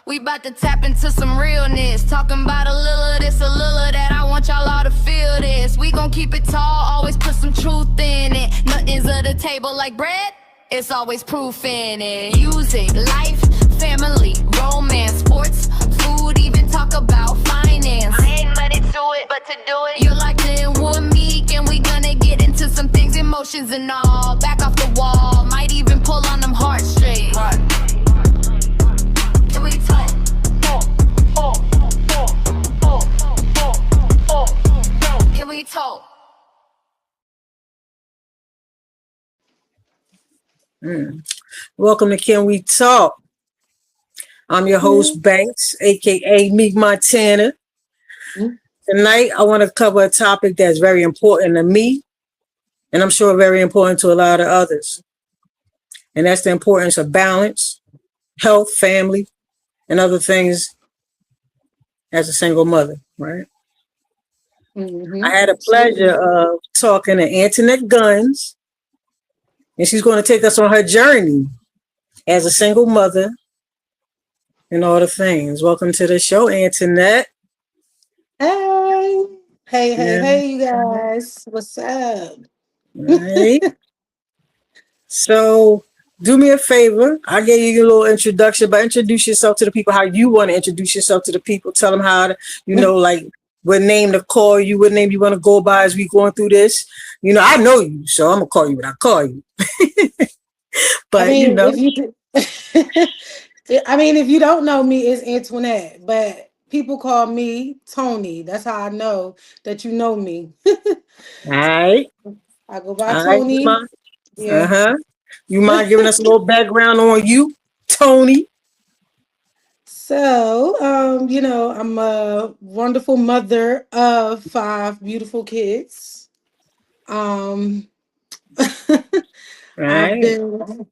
We about to tap into some realness. Talking about a little of this, a little of that. I want y'all all to feel this. We gon' keep it tall, always put some truth in it. Nothing's at the table like bread, it's always proof in it. Music, life, family, romance, sports, food, even talk about finance. I ain't money to it, but to do it, you're locked in with me. And we gonna get into some things, emotions and all. Back off the wall, might even pull on them heartstrings. Can we talk? Can we talk? Welcome to Can We Talk? I'm your host, Banks, aka Meek Montana. Tonight, I want to cover a topic that's very important to me, and I'm sure very important to a lot of others. And that's the importance of balance, health, family, and other things as a single mother, right? I had a pleasure of talking to Antoinette Guns, and she's going to take us on her journey as a single mother and all the things. Welcome to the show, Antoinette. Hey, you guys. What's up? Right. So do me a favor. I gave you a little introduction, but introduce yourself to the people how you want to introduce yourself to the people. Tell them how to, like what name to call you, what name you want to go by as we going through this. I know you, so I'm going to call you what I call you. But, if you don't know me, it's Antoinette, but people call me Tony. That's how I know that you know me. All right. I go by Tony. Right, You mind giving us a little background on you, Tony? So, I'm a wonderful mother of 5 beautiful kids. Right. I've been,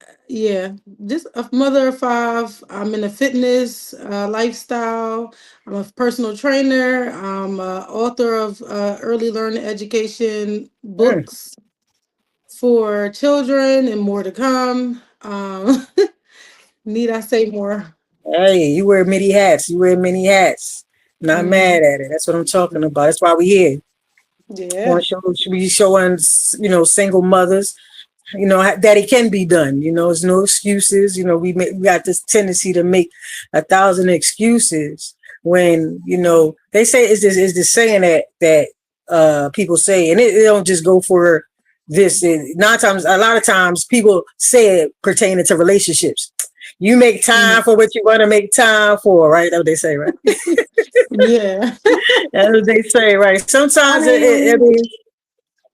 just a mother of 5. I'm in a fitness lifestyle. I'm a personal trainer. I'm an author of early learning education books for children and more to come. Need I say more? Hey, you wear many hats. Not mad at it. That's what I'm talking about. That's why we're here. Yeah. We showing, single mothers, that it can be done. There's no excuses. We got this tendency to make 1,000 excuses when, they say is this saying that people say, and it don't just go for this. A lot of times people say it pertaining to relationships. You make time for what you want to make time for, right? That's what they say, right? Yeah. That's what they say, right? Sometimes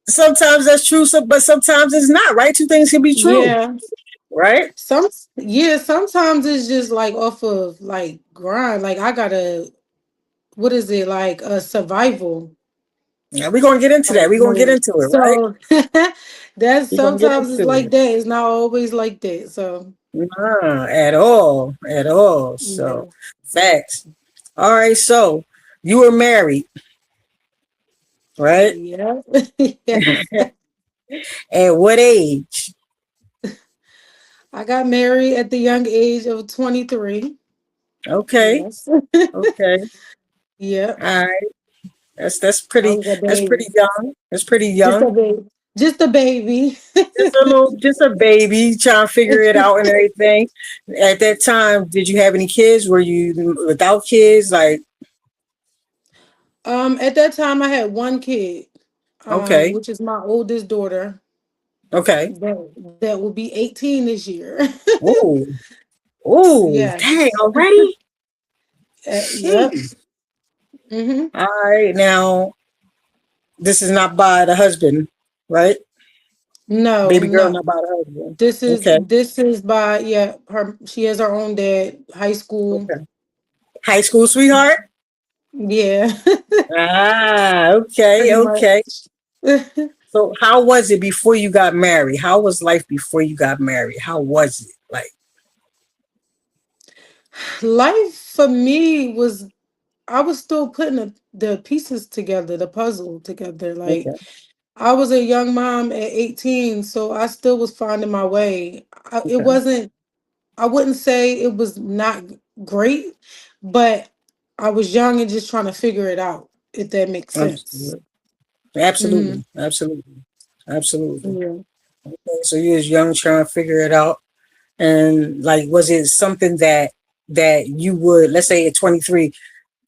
sometimes that's true, but sometimes it's not, right? Two things can be true. Yeah. Right? Sometimes it's just like off of like grind. Like I gotta, what is it, like a survival? Yeah, we're gonna get into that. We're gonna get into it, right? That's sometimes it's like that. It's not always like that. So at all. So facts. All right, so you were married, right? Yeah. At what age? I got married at the young age of 23. Okay. Yes. Okay. Yeah. All right. That's pretty young. That's pretty young. Just a baby. just a baby trying to figure it out and everything. At that time, did you have any kids? Were you without kids? Like, at that time I had 1 kid. Okay. Which is my oldest daughter. Okay. That will be 18 this year. Oh, yes. Dang, already? Yep. All right, now this is not by the husband, right? No, baby girl, not by the husband. This is by her. She has her own dad. High school. Okay. High school sweetheart. Yeah. Okay. So how was it before you got married? How was life before you got married? How was it like? Life for me was, I was still putting the pieces together, the puzzle together. Like, I was a young mom at 18, so I still was finding my way. It wasn't I wouldn't say it was not great, but I was young and just trying to figure it out, if that makes sense. Absolutely. Hmm. Absolutely. Absolutely. Absolutely. Yeah. Okay, so you was young trying to figure it out. And like, was it something that you would, let's say at 23,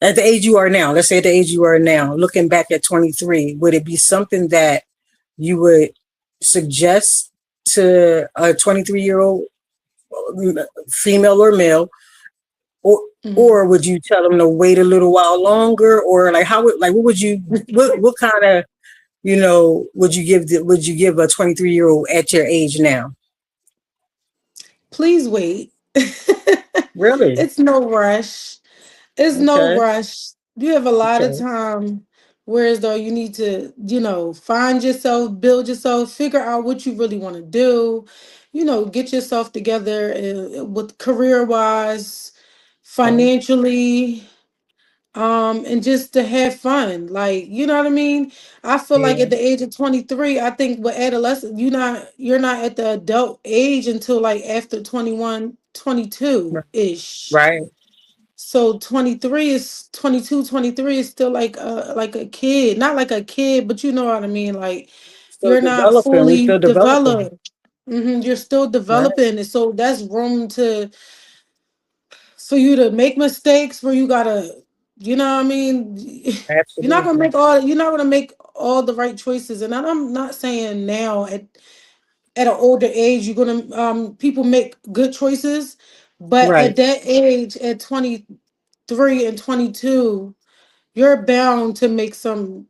at the age you are now, let's say at the age you are now, looking back at 23, would it be something that you would suggest to a 23-year-old female or male, or Hmm. or would you tell them to wait a little while longer, or like how would, like what would you, what kind of, would you give would you give a 23-year-old at your age now? Please wait. Really? It's no rush. It's no Okay. rush. You have a lot of Okay. time. Whereas though you need to, find yourself, build yourself, figure out what you really want to do, get yourself together with career wise, Okay. financially, and just to have fun. Like, you know what I mean? I feel like Yeah. at the age of 23, I think with adolescent, you're not at the adult age until like after 21, 22 ish. Right. So 23 is 22, 23 is still like a kid. Not like a kid, but you know what I mean. Like Still you're not developing. We fully still developing. developed. You're still Right. developing. And so that's room to for you to make mistakes where you gotta, you know what I mean? Absolutely. You're not gonna make all the right choices. And I'm not saying now at an older age you're gonna people make good choices, but at Right. that age, at 23 and 22, you're bound to make some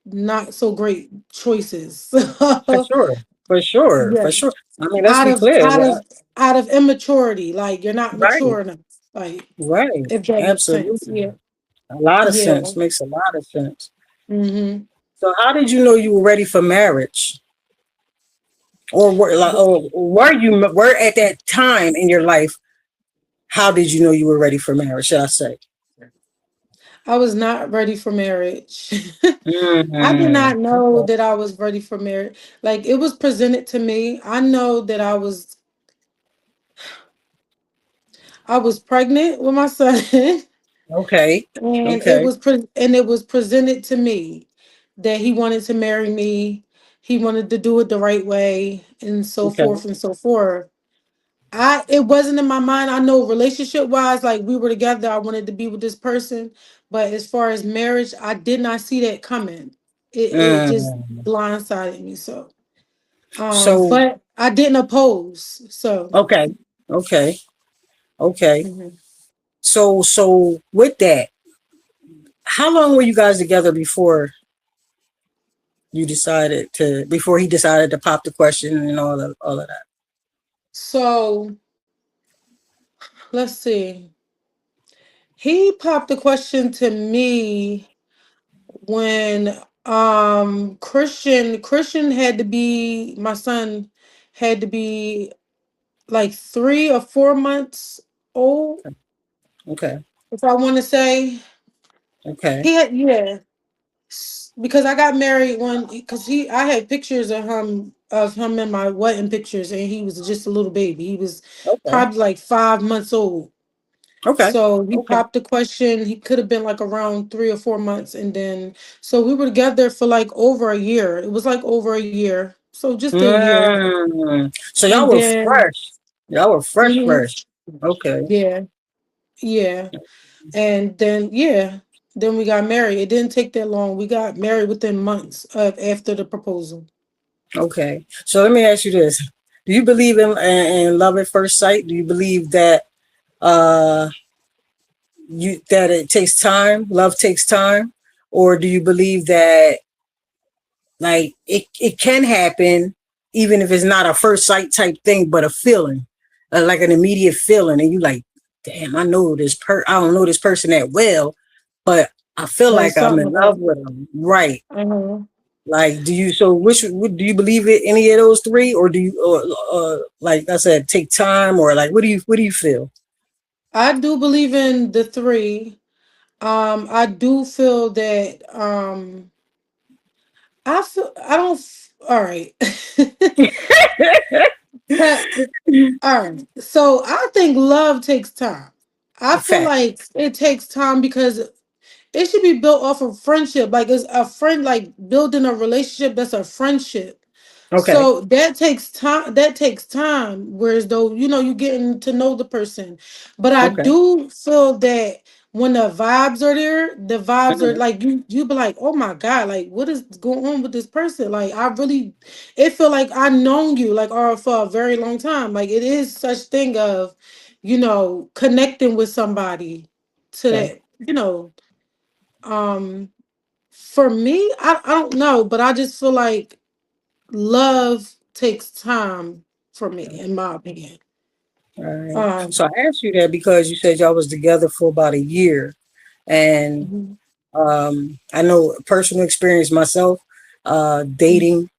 not so great choices. For sure. For sure. Yeah, For sure. I mean, let's out be of clear. out of out of immaturity, like you're not Right. mature enough, like Right. if that makes sense. Absolutely. Yeah. A lot of Yeah. sense. Makes a lot of sense. Hmm. So how did you know you were ready for marriage? Or were you were at that time in your life? How did you know you were ready for marriage? Should I say? I was not ready for marriage. I did Mm-hmm. not know that I was ready for marriage. Like it was presented to me. I know that I was pregnant with my son. Okay. And Okay. it was presented to me that he wanted to marry me. He wanted to do it the right way and so Okay. forth and so forth. It wasn't in my mind. I know relationship wise, like we were together, I wanted to be with this person. But as far as marriage, I did not see that coming. It just Mm. blindsided me. So So but I didn't oppose. So okay. Okay. Okay. mhm. So with that, how long were you guys together before he decided to pop the question and all of that? So let's see. He popped the question to me when Christian had to be my son had to be like 3 or 4 months old, Okay. if I want to say. Okay. He had, yeah, because I got married when because he I had pictures of him in my wedding pictures, and he was just a little baby. He was Okay. probably like 5 months old. Okay. So he Okay. popped the question. He could have been like around 3 or 4 months. And then, so we were together for like over a year. It was like over a year. So just a year. So y'all And were then, fresh. Y'all were fresh, mhm, fresh. Okay. yeah, yeah. And then, yeah, then we got married. It didn't take that long. We got married within months of after the proposal. Okay. So let me ask you this. Do you believe in love at first sight? Do you believe that uh that it takes time, love takes time? Or do you believe that like it can happen even if it's not a first sight type thing, but a feeling, like an immediate feeling, and you like, damn, I don't know this person that well, but I feel There's like I'm something in love about, with them, right? uh Like, do you? So, do you believe it? Any of those three, or do you, like I said, take time, or like, what do you feel? I do believe in the three. I do feel that, I don't, all right. All right. So I think love takes time. I feel Fact. like it takes time because it should be built off of friendship. Like it's a friend, like building a relationship that's a friendship. Okay. So that takes time. That takes time. Whereas though, you getting to know the person. But I Okay. do feel that when the vibes are there, the vibes are Mhm. like you be like, oh my God, like what is going on with this person? Like I really it feel like I known you like or for a very long time. Like it is such thing of, connecting with somebody to Okay. that, um for me, I don't know, but I just feel like love takes time for me, in my opinion. All right. Um, So I asked you that because you said y'all was together for about a year, and mhm. I know personal experience myself, dating.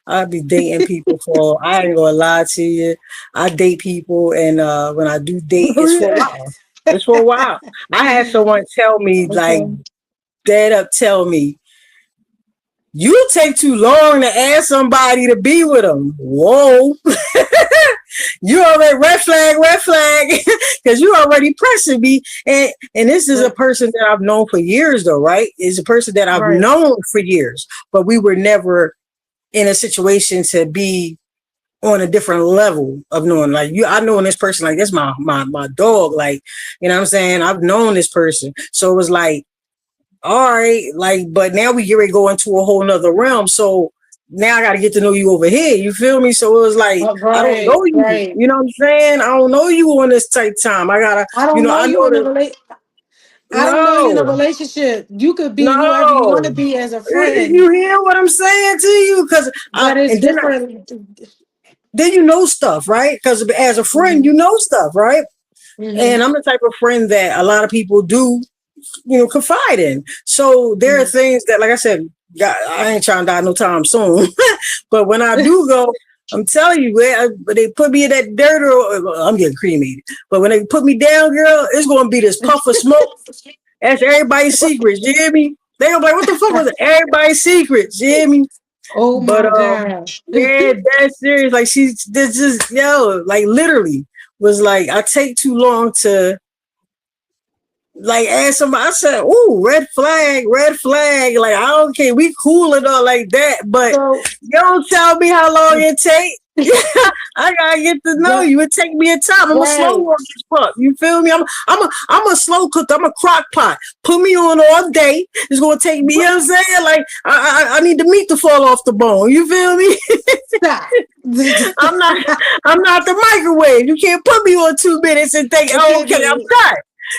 I be dating people for. I ain't gonna lie to you. I date people, and when I do date, it's for a while. It's for a while. I had someone tell me like Okay. dead up, tell me you take too long to ask somebody to be with them. Whoa. You already red flag, because you already pressing me. And this is a Right, person that I've known for years, though, right? It's a person that I've right, known for years, but we were never in a situation to be on a different level of knowing. Like you, I know this person, like that's my dog. Like, you know what I'm saying? I've known this person. So it was like, all right, like, but now we get ready to go into a whole nother realm. So now I got to get to know you over here. You feel me? So it was like, I don't right, know you. right. You know what I'm saying? I don't know you on this tight time. I gotta, I don't know I you know in a that. relate. I don't know you in a No, relationship. You could be whoever you want to no. be as a You friend, hear what I'm saying to you? Because but it's and then different. you know stuff, right? Because as a friend, Hmm. you know stuff, right? And Hmm. I'm the type of friend that a lot of people do, confide in. So there are Hmm. things that, like I said, I ain't trying to die no time soon. But when I do go, I'm telling you, they put me in that dirt, or I'm getting cremated. But when they put me down, girl, it's going to be this puff of smoke. That's everybody's secrets. You hear me? They gonna be like, what the fuck was it? Everybody's secrets. You hear me? Oh But my God. yeah, that's serious. Like this is like literally was like I take too long to like ask somebody. I said, "Ooh, red flag, red flag." Like I don't care, we cool and all like that, but So you don't tell me how long it take. I gotta get to know the you. It take me a time. I'm a slow right. walk this fuck. You feel me? I'm a slow cook. I'm a crock pot. Put me on all day. It's gonna take me. You know what I'm saying? Like I need the meat to fall off the bone. You feel me? Stop. I'm not. I'm not the microwave. You can't put me on 2 minutes and think, It oh, can't okay, I'm be. done.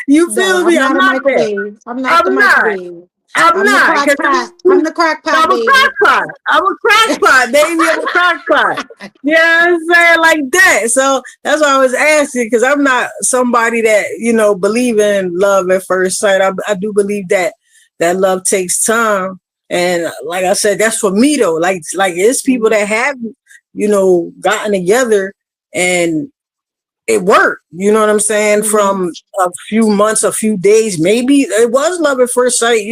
You No, feel I'm me? I'm not a not that. microwave. I'm not the I'm not. microwave. I'm I'm the not. crock Cause pot. I'm the crock pot, I'm a crack baby. pot. I'm a crack pot, baby. I'm a crack pot. You know what I'm saying? Like that. So that's why I was asking, because I'm not somebody that, believe in love at first sight. I do believe that love takes time. And like I said, that's for me though. Like it's people that have, gotten together and it worked. You know what I'm saying? Mhm. From a few months, a few days, maybe it was love at first sight,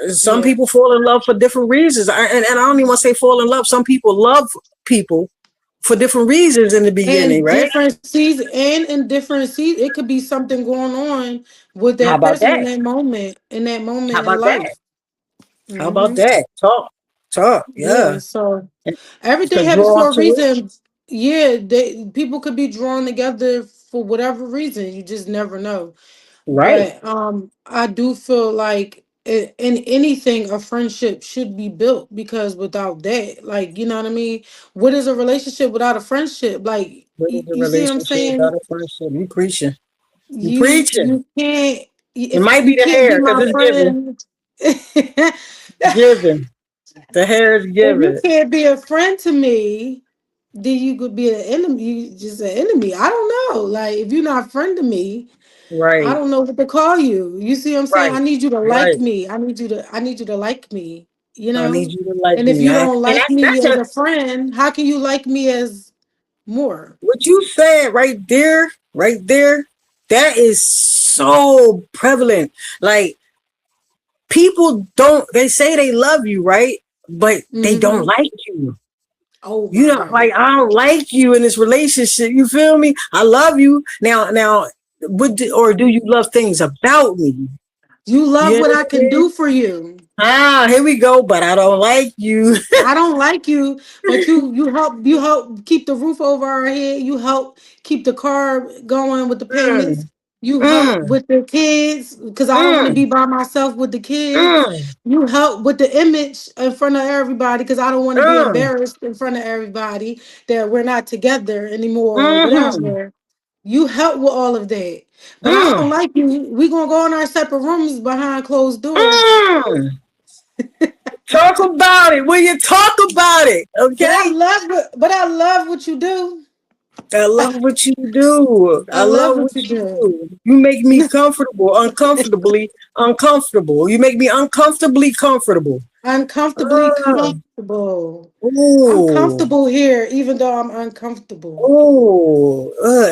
some Yeah. people fall in love for different reasons. And I don't even want to say fall in love. Some people love people for different reasons in the beginning, And right? in different seasons, it could be something going on with How that about person that? in that How moment in about that? life. How about Hmm. that? Talk. Yeah. Yeah. So And everything could happens draw for a to it. reason. Yeah, people could be drawn together for whatever reason. You just never know. Right. But I do feel like in anything a friendship should be built because without that, like you know what I mean. What is a relationship without a friendship? Like What is a you see what I'm relationship saying? without a friendship? You preaching. You You preaching. you can't It if might be you the can't be hair because my it's given. friend. Given. The hair is If you given. can't be a friend to me, then you could be an enemy. You just an enemy. I don't know. Like if you're not a friend to me, I Right. don't know what to call you. You see what I'm saying? I Right. need you to like Right. me. I need you to like me, you I know? need you to like And if me. you don't And like me that's as a a friend, how can you like me as more? what you said right there, that is so prevalent. Like people don't, they say they love you, right? But they don't Hmm. like you. Oh You my know, God. like I don't like you in this relationship. You feel me? I love you. Now, or do you love things about me? You love You what I can understand? do for you. Here we go, but I don't like you. I don't like you, but you help keep the roof over our head. You help keep the car going with the payments. Mm, You help mm, with the kids because I don't want to mm, be by myself with the kids. mm, You help with the image in front of everybody because I don't want to be mm, embarrassed in front of everybody that we're not together anymore or mm, whatever. You help with all of that. But I don't mm, like you. We gonna go in our separate rooms behind closed doors. mm. Talk about it. Will you talk about it? Okay. But I love what you do. I love what you do. I I love love what what you you do. do. You make me comfortable, uncomfortably uncomfortable. You make me uncomfortably comfortable. Uncomfortably Uh, comfortable. I'm ooh, comfortable here, even though I'm uncomfortable.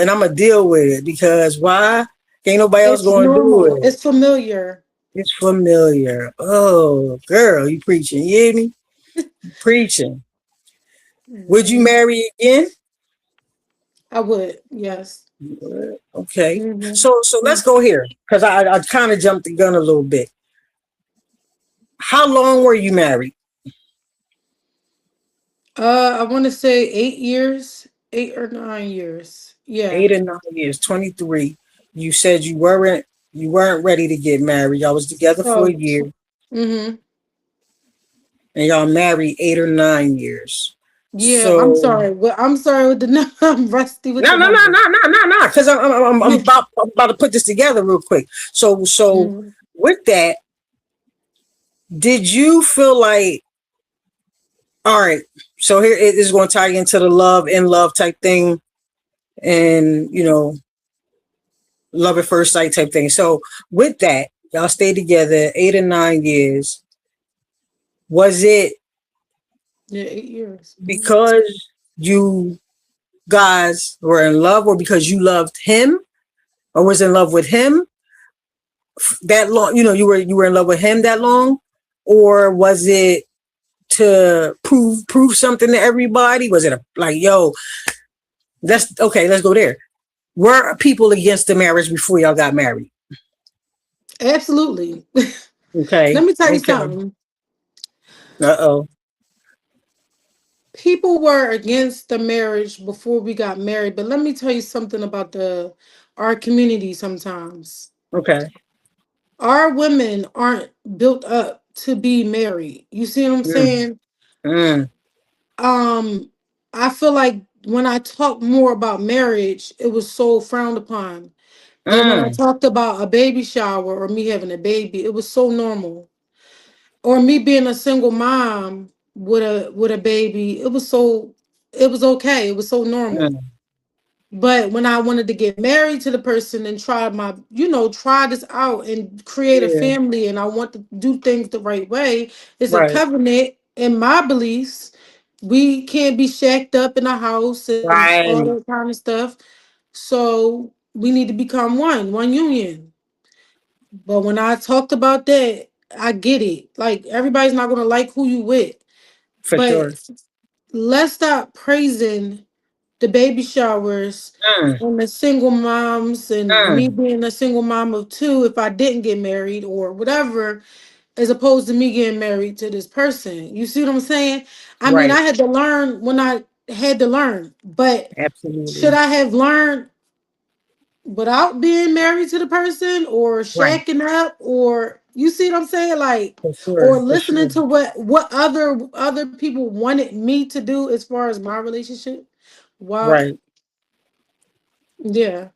and I'm gonna deal with it because why? Ain't nobody else It's gonna do normal. it. It's familiar. It's familiar. Oh, girl, you preaching? You hear me? Preaching. Would you Mhm. marry again? I would, yes. Okay. Hmm. So let's go here because I kind of jumped the gun a little bit. How long were you married? I want to say 8 years, 8 or 9 years. Yeah. 8 or 9 years, 23. You said you weren't ready to get married. Y'all was together for a Oh. year Hmm. and y'all married 8 or 9 years. Yeah. I'm So sorry. Well, I'm sorry with the I'm rusty with no, the no, no, number. no, no, no, no. Because I'm about to put this together real quick. So Mhm. with that, did you feel like all right? So here it is going to tie into the love and love type thing, and love at first sight type thing. So with that, y'all stayed together 8 or 9 years. Was it Yeah, 8 years. Mhm. because you guys were in love, or because you loved him, or was in love with him that long? You were in love with him that long, or was it to prove something to everybody? Was it like, yo, let's go there. Were people against the marriage before y'all got married? Absolutely. Okay, Let me tell you okay. something. Uh-oh. People were against the marriage before we got married, but let me tell you something about the our community sometimes. Okay. Our women aren't built up to be married. You see what I'm Mm, saying? mm, Um I feel like when I talk more about marriage, it was so frowned upon. But when I mm, talked about a baby shower or me having a baby, it was so normal. Or me being a single mom with a baby, it was okay. It was so normal. mm. But when I wanted to get married to the person and try this out and create a Yeah, family and I want to do things the right way, it's a right, covenant in my beliefs. We can't be shacked up in a house and all right, that kind of stuff. So we need to become one union. But when I talked about that, I get it. Like everybody's not gonna like who you with. for sure. But let's stop praising the baby showers Mm, and the single moms and me mm, being a single mom of two if I didn't get married or whatever, as opposed to me getting married to this person. You see what I'm saying? I mean, right, I had to learn when I had to learn, but should absolutely. I have learned without being married to the person or Right, shacking up or you see what I'm saying? Like, for or sure, for listening sure. to what other people wanted me to do as far as my relationship. Wow. Right. Yeah.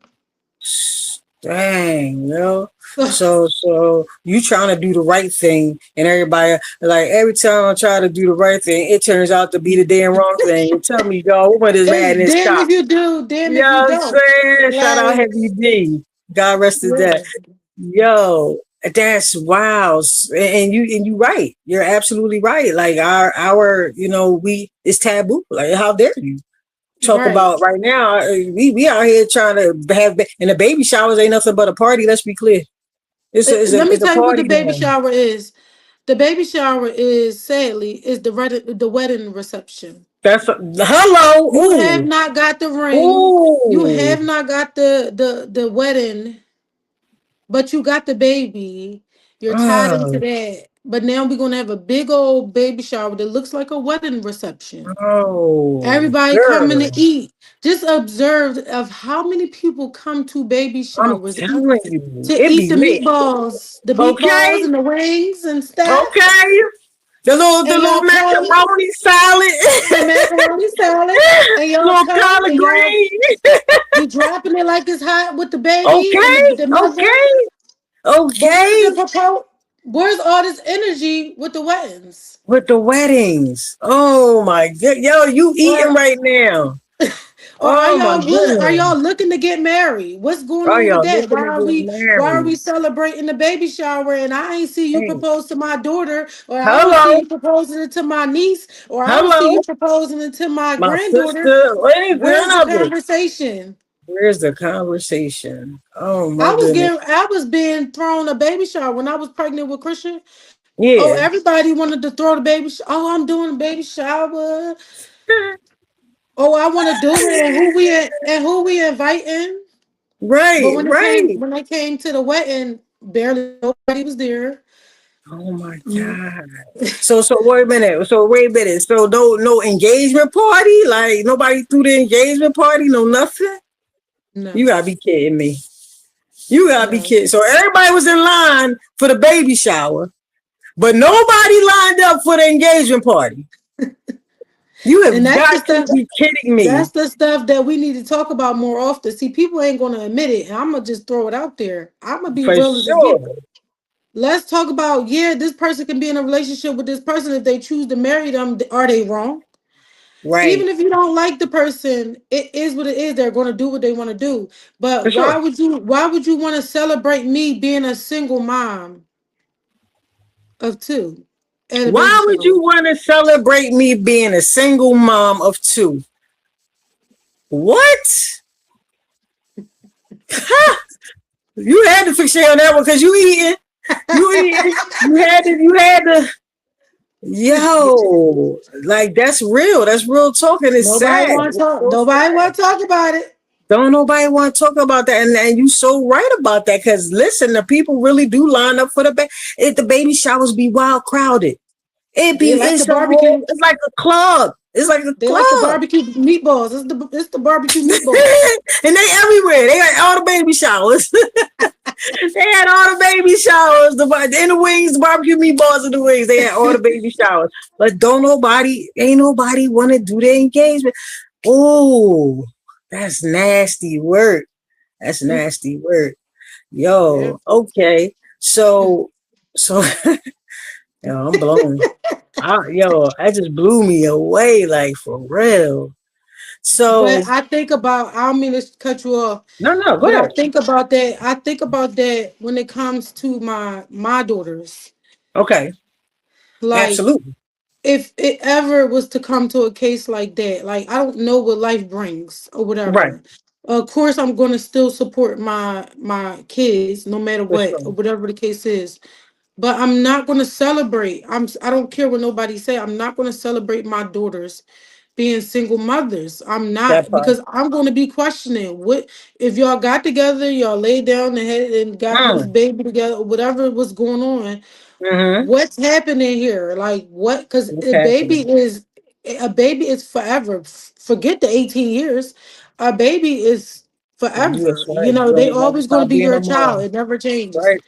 Dang, yo. So you trying to do the right thing, and everybody like every time I try to do the right thing, it turns out to be the damn wrong thing. And tell me, y'all, what is It's madness damn stop? if you do, damn You if know you what I'm don't. saying? Shout out Like, Heavy D. God rest his death. yeah. Yo, that's wow. And you right. You're absolutely right. Like our we it's taboo. Like how dare you talk Right. about right now? We out here trying to and the baby showers ain't nothing but a party. Let's be clear. It's a it's a Let me it's a tell you what the party baby going. shower is. The baby shower is sadly is the wedding reception. That's hello. You have Ooh. not got the ring. You Ooh. have not got the wedding, but you got the baby. You're tied into Oh, that. But now we're gonna have a big old baby shower that looks like a wedding reception. oh, Everybody coming to girl. eat. Just observe of how many people come to baby I'm showers telling you, to it eat be lit. the meatballs Okay. and the wings and stuff. Okay. The And little y'all come, macaroni salad. the macaroni salad, and y'all Little come collard and y'all green. be dropping it like it's hot with the baby and Okay. the mother. Okay. But where's Okay. the propose? Where's all this energy with the weddings? With the weddings. Oh my god. Yo, you eating Or right now. or are Oh my y'all good? Are goodness. y'all looking to get married? What's going Oh, on with y'all that? looking to get Why are we married. celebrating the baby shower and I ain't see you Hey. propose to my daughter, or I don't see Hello. you proposing it to my niece, or I don't see Hello. you proposing it to my My granddaughter? sister. Wait, Where's none the of it. conversation? Where's the conversation? Oh my goodness. I was being thrown a baby shower when I was pregnant with Christian. Oh, Yeah. everybody wanted to throw the baby. Oh, I'm doing a baby shower. Oh, I want to do it. And who we inviting? But Right, right. when they came to the wedding, barely nobody was there. Oh my Mm, God. So wait a minute. So wait a minute. So no engagement party? Like nobody threw the engagement party? No nothing? You no, gotta be kidding me. You gotta be no. kidding. So everybody was in line for the baby shower, but nobody lined up for the engagement party. You And have that's the got to stuff. be kidding me. That's the stuff that we need to talk about more often. See, people ain't gonna admit it, and I'm gonna just throw it out there. I'm gonna be For real as it get. sure. Let's talk about, yeah, this person can be in a relationship with this person if they choose to marry them. Are they wrong? Even Right. if you don't like the person, it is what it is. They're going to do what they want to do. For But sure. why would you want to celebrate me being a single mom of two at a baby Why would shower? you want to celebrate me being a single mom of two? What? You had to fixate on that one because you eating. You eating. You had to. Yo, like that's real. That's real talking. It's Nobody sad. want to It's talk. so Nobody sad. want to talk about it. Don't nobody want to talk about that. And you so right about that. Cause listen, the people really do line up for the baby showers be wild crowded. They like the It's a whole, barbecue. it's like a club. It's like a They like the club. barbecue meatballs. It's the barbecue meatballs. And they everywhere. They got all the baby showers. They had all the baby showers, in the wings, the barbecue meatballs in the wings. They had all the baby showers. But ain't nobody want to do the engagement. Oh, that's nasty work. That's nasty work. Yeah. Yo, okay. So yo, I'm blown. That just blew me away, like for real. But So I think about, I don't mean to cut you off, no, go but I ahead. think about that. I think about that when it comes to my daughters. Okay, Like, absolutely. if it ever was to come to a case like that, like, I don't know what life brings or Right, whatever. Of course, I'm going to still support my kids no matter for what sure. or whatever the case is. But I'm not going to celebrate. I don't care what nobody say. I'm not going to celebrate my daughters being single mothers. I'm That not, part. because I'm going to be questioning what if y'all got together, y'all laid down and had and got this Mm, baby together, whatever was going on. mm-hmm. What's happening here? Like what? Because What's happening? a baby is forever. Forget the 18 years. A baby is That's forever. right. You know, You they ain't never always going to stop be being your a child. mom. It never changes. Right.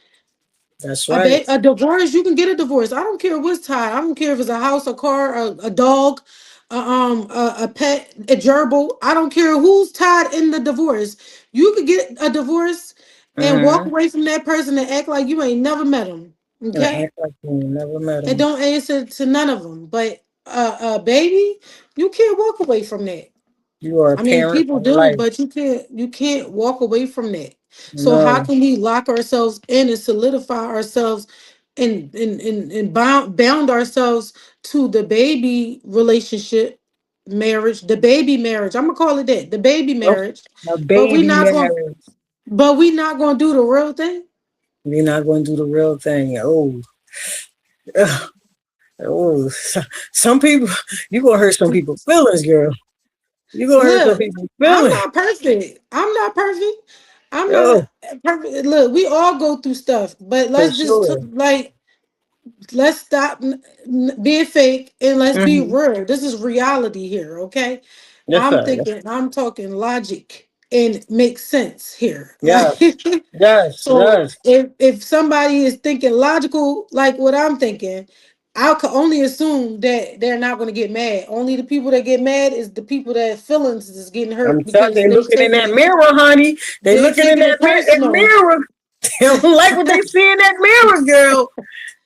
That's right. A divorce, you can get a divorce. I don't care what's tied. I don't care if it's a house, a car, a dog, a pet, a gerbil. I don't care who's tied in the divorce. You could get a divorce and walk Mm-hmm. away from that person and act like you ain't never met them. And Okay, act like you never met and him. don't answer to none of them. But baby, you can't walk away from that. You are a I mean, parent people for do, life. but you can't walk away from that. So how No, can we lock ourselves in and solidify ourselves and bound ourselves to the baby relationship, marriage, the baby marriage. I'm gonna call it that, the baby no, marriage. a But we baby not gonna marriage. but we not gonna do the real thing. You're not going to do the real thing. Oh, ugh. Oh, some people, you gonna hurt some people's feelings, girl. You gonna hurt some Look, people's I'm feelings. not perfect. I'm not perfect. I'm Oh, not perfect. Look, we all go through stuff, but for let's just sure. like let's stop being fake and let's be Hmm. real. This is reality here, okay? Yes, sir. I'm talking logic and makes sense here. Like Yes, yes, so yes. if somebody is thinking logical like what I'm thinking, I could only assume that they're not going to get mad. Only the people that get mad is the people that feelings is getting I'm hurt telling because they looking in that mirror, honey. They they're looking in taking it that personal. mirror. They don't like what they see in that mirror, girl.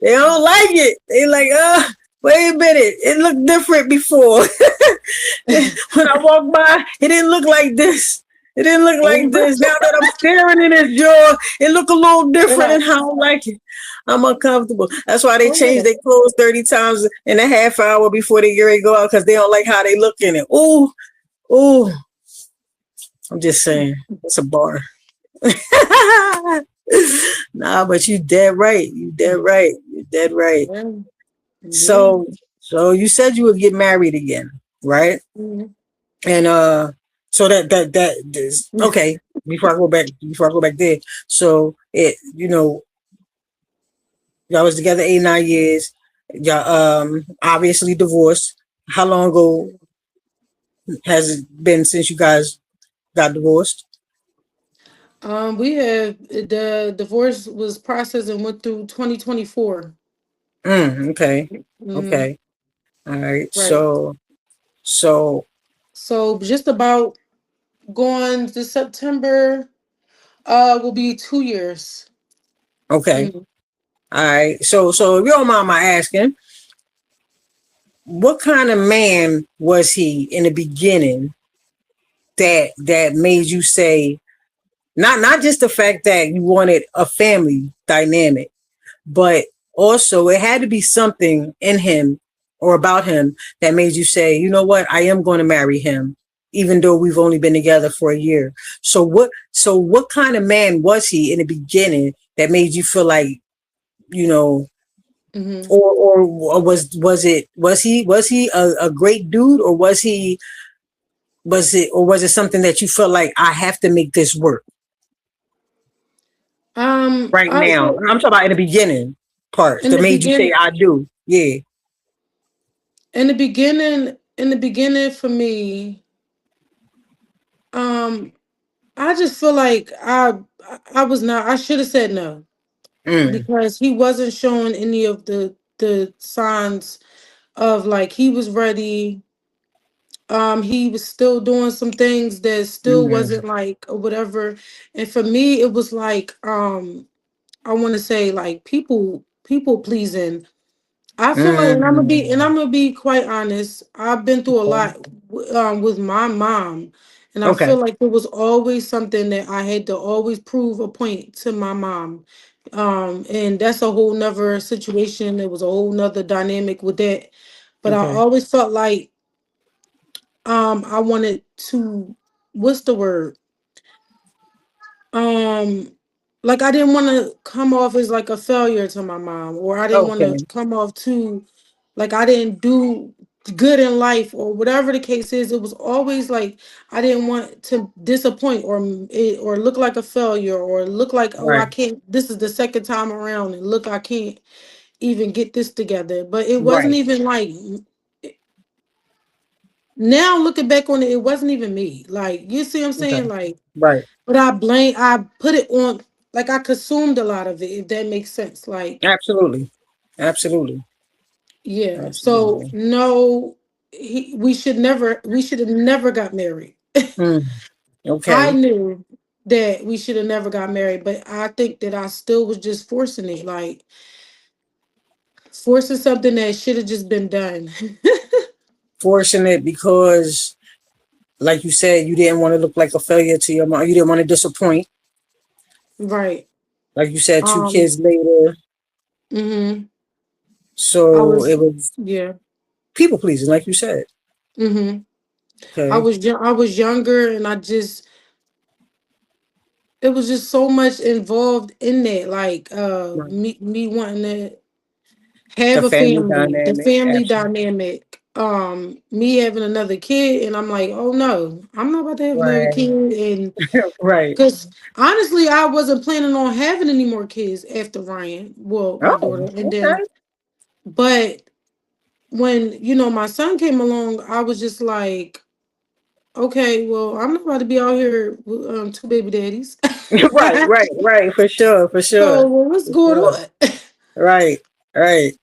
They don't like it. They like, wait a minute. It looked different before. When I walked by, it didn't look like this. It didn't look like this. Now that I'm staring in his jaw, it look a little different Yeah. and I don't like it. I'm uncomfortable. That's why they Oh, change yeah. their clothes 30 times in a half hour before they get ready to go out because they don't like how they look in it. Ooh, ooh. I'm just saying. It's a bar. Nah, but you dead right. You dead right. You dead right. Yeah. Yeah. So you said you would get married again, right? Mhm. And so that is okay. Before I go back there. So it, y'all was together 8, 9 years. Y'all obviously divorced. How long ago has it been since you guys got divorced? We have the divorce was processed and went through 2024. Okay. Hmm. Okay. All right. Right. So So just about going to September, will be 2 years. okay. Mhm. All right. So if you don't mind my asking, what kind of man was he in the beginning that made you say not just the fact that you wanted a family dynamic, but also it had to be something in him or about him that made you say, you know what, I am going to marry him, even though we've only been together for a year. So what kind of man was he in the beginning that made you feel like, you know, Mhm. or was he a great dude, or was it something that you felt like I have to make this work right I now? so I'm talking about in the beginning parts in that the made you say beginning, I do. Yeah. in the beginning for me, um, I just feel like I was not. I should have said no Mm, because he wasn't showing any of the signs of like he was ready. He was still doing some things that still mm, wasn't like or whatever. And for me, it was like I want to say like people pleasing. I feel like, and mm. I'm gonna be quite honest. I've been through a Okay. lot with my mom, and I Okay. feel like there was always something that I had to always prove a point to my mom. And that's a whole nother situation. It was a whole nother dynamic with that. But I Okay. always felt like I wanted to, what's the word? Um, like I didn't want to come off as like a failure to my mom, or I didn't want Okay. to come off too like I didn't do good in life, or whatever the case is. It was always like I didn't want to disappoint or look like a failure or look like, oh, I Right. can't. This is the second time around, and look, I can't even get this together. But it wasn't Right. even like now looking back on it, it wasn't even me. Like you see what I'm Okay. saying? Like, Right. but I put it on, like I consumed a lot of it, if that makes sense. Like, Absolutely. Absolutely. yeah. So Absolutely. no, we should have never got married. Mm. I Okay. knew that we should have never got married, but I think that I still was just forcing it, like forcing something that should have just been done. Fortunate because, like you said, you didn't want to look like a failure to your mom. You didn't want to disappoint. Right. Like you said, two Um, kids later. mm-hmm. I So was it was yeah. people pleasing, like you said. Mm-hmm. Okay. I was younger and it was just so much involved in that. Like Right. me wanting to have The a family family, the dynamic. family Absolutely. dynamic, me having another kid, and I'm like, oh no, I'm not about to have another Right. kid. And Right. because honestly, I wasn't planning on having any more kids after Ryan, well, my Oh, daughter. And then, okay. but when, you know, my son came along, I was just like, okay, well, I'm not about to be out here with two baby daddies. Right, right, right. For sure, for sure. So, well, what's For going sure. on? Right, right.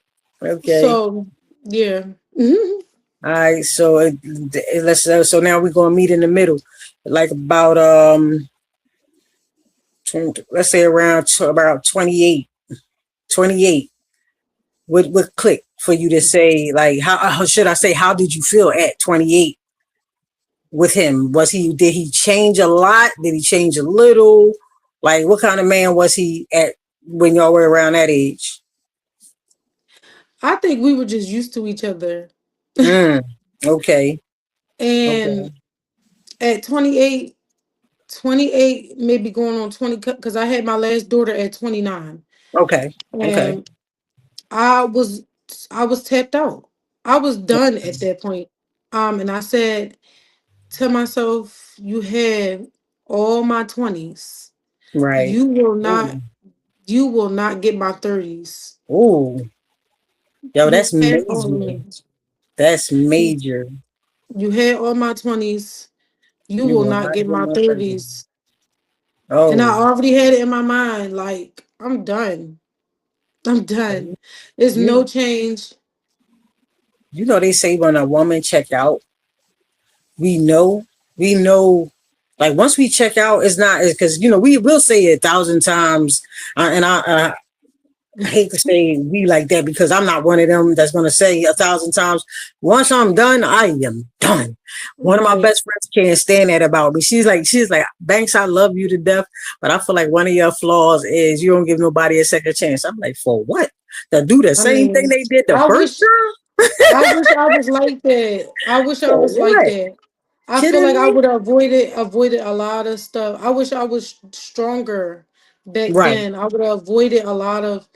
Okay. So, yeah. Mhm. All right. So let's so now we're gonna meet in the middle, like about let's say around about 28, 28. What click for you to say like how should I say how did you feel at 28 with him? Did he change a lot? Did he change a little? Like what kind of man was he at when y'all were around that age? I think we were just used to each other. Mm, okay. Okay. And at 28, 28, maybe going on 20, because I had my last daughter at 29. Okay. Okay. And I was I was tapped out. I was done at that point. And I said to myself, you have all my 20s. Right. You will not Ooh. you will not get my 30s. Ooh. Yo, You that's had all of major. me. That's major. You had all my 20s. You You will will not not get get my my 30. 30s. And I Oh. already had it in my mind, like, I'm done. I'm done. There's no You change. you know they say when a woman check out, we know, we know, like once we check out, it's not because you know we will say it 1,000 times, and I hate to say we like that because I'm not one of them that's gonna say 1,000 times. Once I'm done, I am done. One of my Right. best friends can't stand that about me. She's like, Banks, I love you to death, but I feel like one of your flaws is you don't give nobody a second chance. I'm like, for what? To do the I same thing mean, they did the I first wish time? I wish I was like that. I wish I For was like what? that. I feel like Kidding I me? would have avoided a lot of stuff. I wish I was stronger back Right, then. I would have avoided a lot of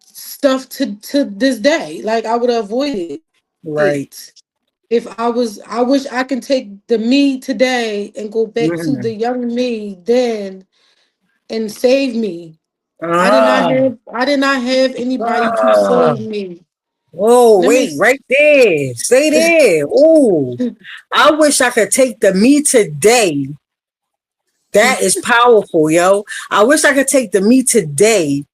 stuff to this day. Like I would have avoided right. it. If I wish I can take the me today and go back to Mhm. the young me then and save me. Ah, I did not have anybody to ah. save me. Oh, Let me wait, right there. Stay there. Oh, I wish I could take the me today. That is powerful, yo. I wish I could take the me today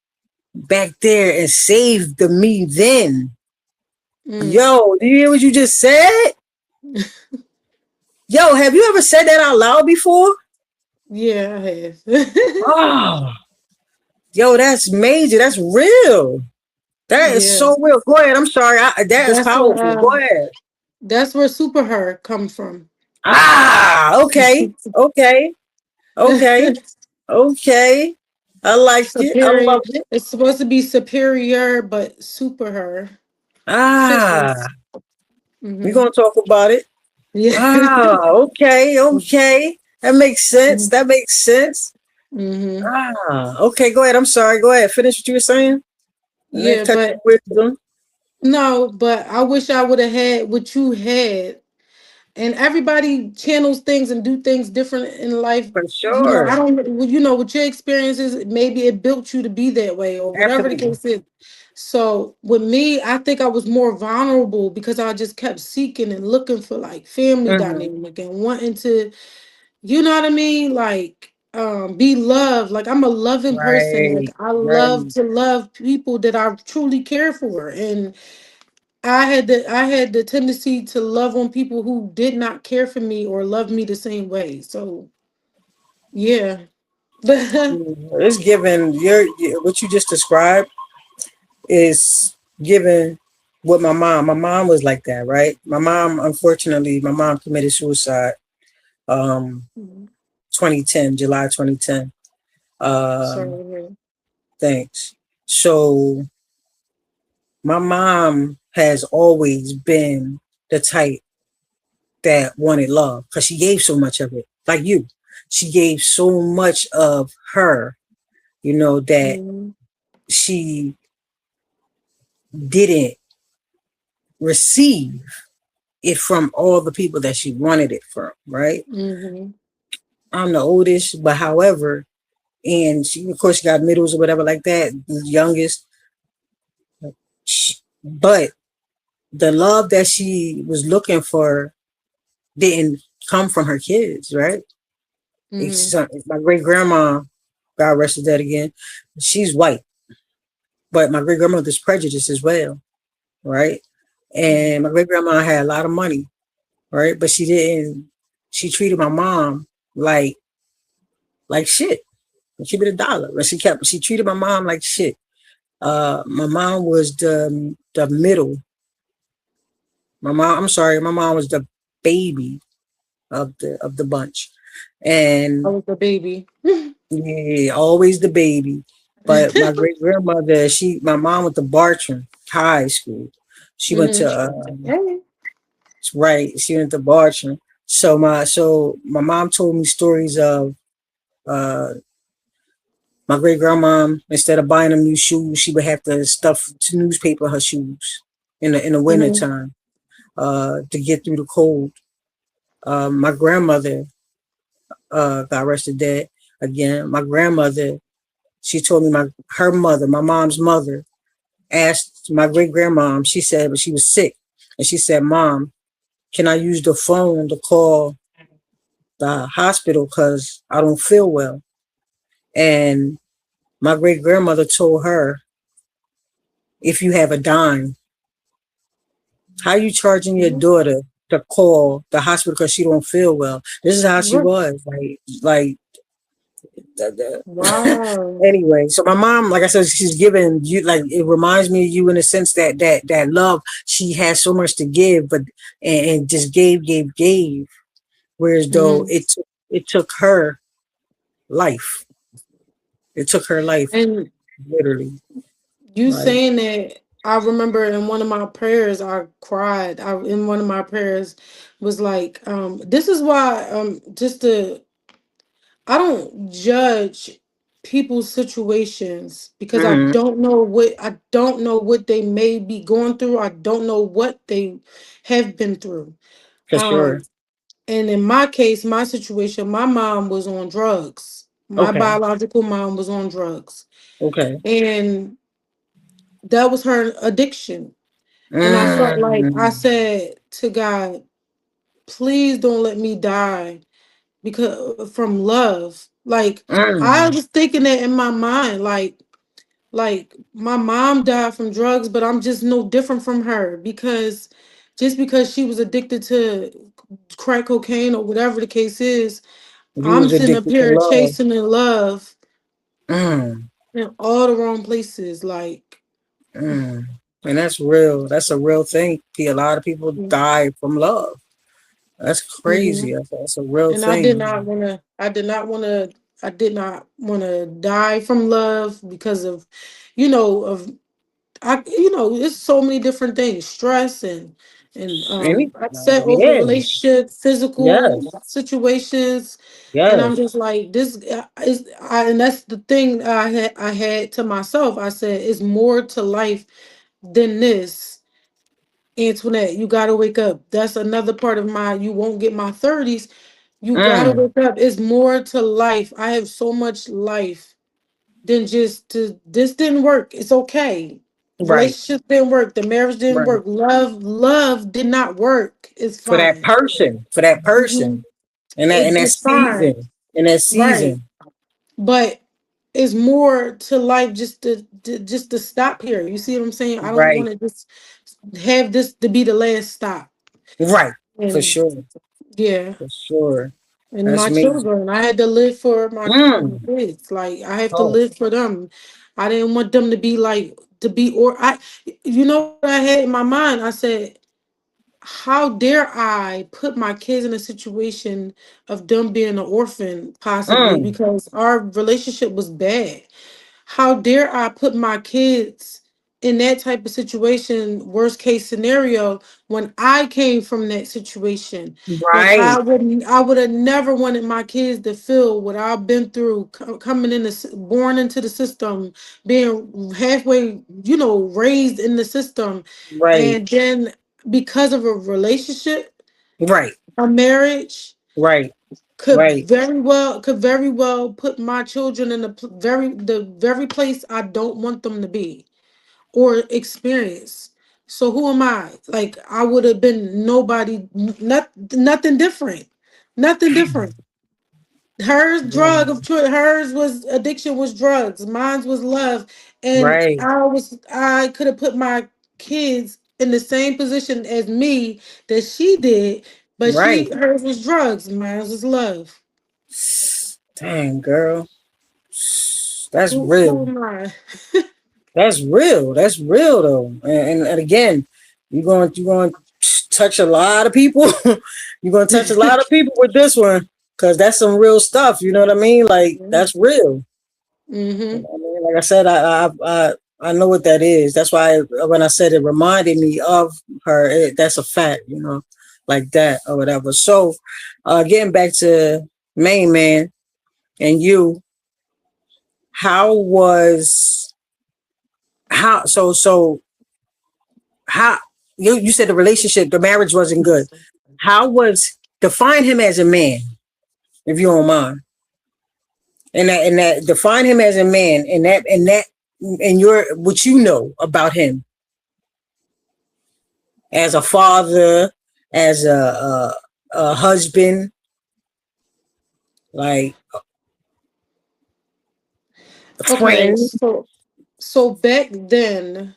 back there and save the me then. Mm, Yo, do you hear what you just said? Yo, have you ever said that out loud before? yeah, I have. Oh, yo, that's major. That's real. That is Yeah. so real. Go ahead. I'm sorry. That is That's where powerful. Go ahead. super her come from. Ah, okay. Okay. Okay. Okay. I like it. I Superior. love it. It's supposed to be superior, but super her. Ah, Fitness. we're Hmm. gonna talk about it. Yeah. Ah, okay, okay. That makes sense. That makes sense. Hmm. Ah, okay, go ahead. I'm sorry. Go ahead. Finish what you were saying. And then Yeah, cut your but wisdom. no, but I wish I would have had what you had. And everybody channels things and do things different in life. For You know, I sure. don't, well, you know, with your experiences, maybe it built you to be that way or whatever the Absolutely. case is. So with me, I think I was more vulnerable because I just kept seeking and looking for like family Hmm. dynamic and wanting to, you know what I mean? Like, be loved. Like I'm a loving person. Like Right. I love Right. to love people that I truly care for. And I had the tendency to love on people who did not care for me or love me the same way. So yeah. It's given what you just described is given what my mom was like that, right? My mom, unfortunately, my mom committed suicide. Um, Mhm. 2010, July 2010. Um, So thanks. So my mom has always been the type that wanted love because she gave so much of it. Like you, she gave so much of her, that mhm. she didn't receive it from all the people that she wanted it from, right? Mm-hmm. I'm the oldest, but however, and she, of course, she got middles or whatever like that, the youngest. But the love that she was looking for didn't come from her kids, right? Mm-hmm. My great grandma, God rest her dead again, she's white, but my great grandmother's prejudiced as well, right? And my great grandma had a lot of money, right? But she didn't. She treated my mom like shit. She made a dollar, but she treated my mom like shit. My mom was the middle. I'm sorry, my mom was the baby of the bunch, I and was a baby. yeah, always the baby. But my great grandmother, my mom went to Bartram High School. She went to Hey. right. She went to Bartram. So my mom told me stories of uh my great grandma. Instead of buying them new shoes, she would have to stuff to newspaper her shoes in the winter Mm-hmm. time to get through the cold. My grandmother, God rest her dead again. My grandmother, she told me her mother, my mom's mother, asked my great grandmom. She said, but she was sick, and she said, "Mom, can I use the phone to call the hospital because I don't feel well?" And my great grandmother told her, "If you have a dime, how you charging your daughter to call the hospital because she don't feel well?" This is how she Right. was, like Wow. anyway. So my mom, like I said, she's giving you, like, it reminds me of you in a sense that love, she has so much to give, but and just gave. Whereas though Mm-hmm. it took her life. It took her life, And literally. you Like, saying that, I remember in one of my prayers, I cried. In one of my prayers was like, this is why, just to, I don't judge people's situations because mm, I don't know what they may be going through. I don't know what they have been through. for sure. Um, and in my case, my situation, my mom was on drugs. My Okay. biological mom was on drugs. Okay. And that was her addiction. And I felt like I Mm, said to God, please don't let me die because from love. Like I mm. was thinking that in my mind, like my mom died from drugs, but I'm just no different from her because just because she was addicted to crack cocaine or whatever the case is, You I'm was sitting up addicted to here love. chasing in love Mm, in all the wrong places. Like, mm. And that's real. That's a real thing. A lot of people die from love. That's mhm. crazy. That's a real And I did not thing. want to. I did not want to die from love because of, of it's so many different things, stress and Any, upset over yeah, relationship, physical yes, situations, and I'm yes. just like this is and that's the thing I had to myself. I said it's more to life than this. Antoinette, you gotta wake up. That's another part of my you won't get my 30s. You gotta Mm, wake up. It's more to life. I have so much life than just to this didn't work. It's okay. right, Relationship didn't work. The marriage didn't right. work. Love did not work. It's fine. For that Mhm. person, in that It's fine. in that Right. season, But it's more to life just to stop here. You see what I'm saying? I don't want right, to just have this to be the last stop. right, for And sure, yeah. for sure. And That's my amazing. children, I had to live for my Mm. kids. Like I have to Oh, live for them. I didn't want them to be like to be or I you know what I had in my mind? I said, how dare I put my kids in a situation of them being an orphan possibly mm, because our relationship was bad. How dare I put my kids in that type of situation, worst case scenario, when I came from that situation, like Right, I would have never wanted my kids to feel what I've been through coming in born into the system, being halfway, raised in the system, right, and then because of a relationship, right, a marriage right, could right, very well put my children in the very place I don't want them to be or experience. So who am I? Like I would have been nobody, nothing different, nothing different. Hers drug of choice, hers was addiction was drugs. Mine was love, and right, I could have put my kids in the same position as me that she did, but right. hers was drugs, mine was love. Dang, girl. That's Who real. am I? That's real. That's real though. And again, you're going to touch a lot of people. You're going to touch a lot of people with this one because that's some real stuff. You know what I mean? Like that's real. You Mm-hmm. know what I mean? Like I said, I know what that is. That's why when I said it reminded me of her, that's a fact. Like that or whatever. So, getting back to Main Man and you, how was how so how you said the relationship, the marriage wasn't good. How was define him as a man, if you don't mind, and that define him as a man, and your what you know about him as a father, as a husband, like a Okay, friend. so back then,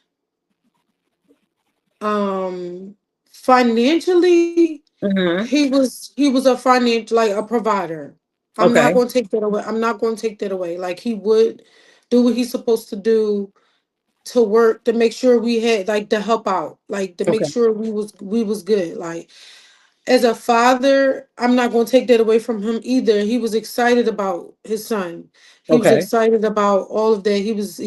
financially, Mm-hmm. he was a financial, like a provider. I'm not Okay. going to take that away. I'm not going to take that away. Like he would do what he's supposed to do to work to make sure we had like to help out, like to make Okay. sure we was good. Like as a father, I'm not going to take that away from him either. He was excited about his son. He was Okay. excited about all of that. He was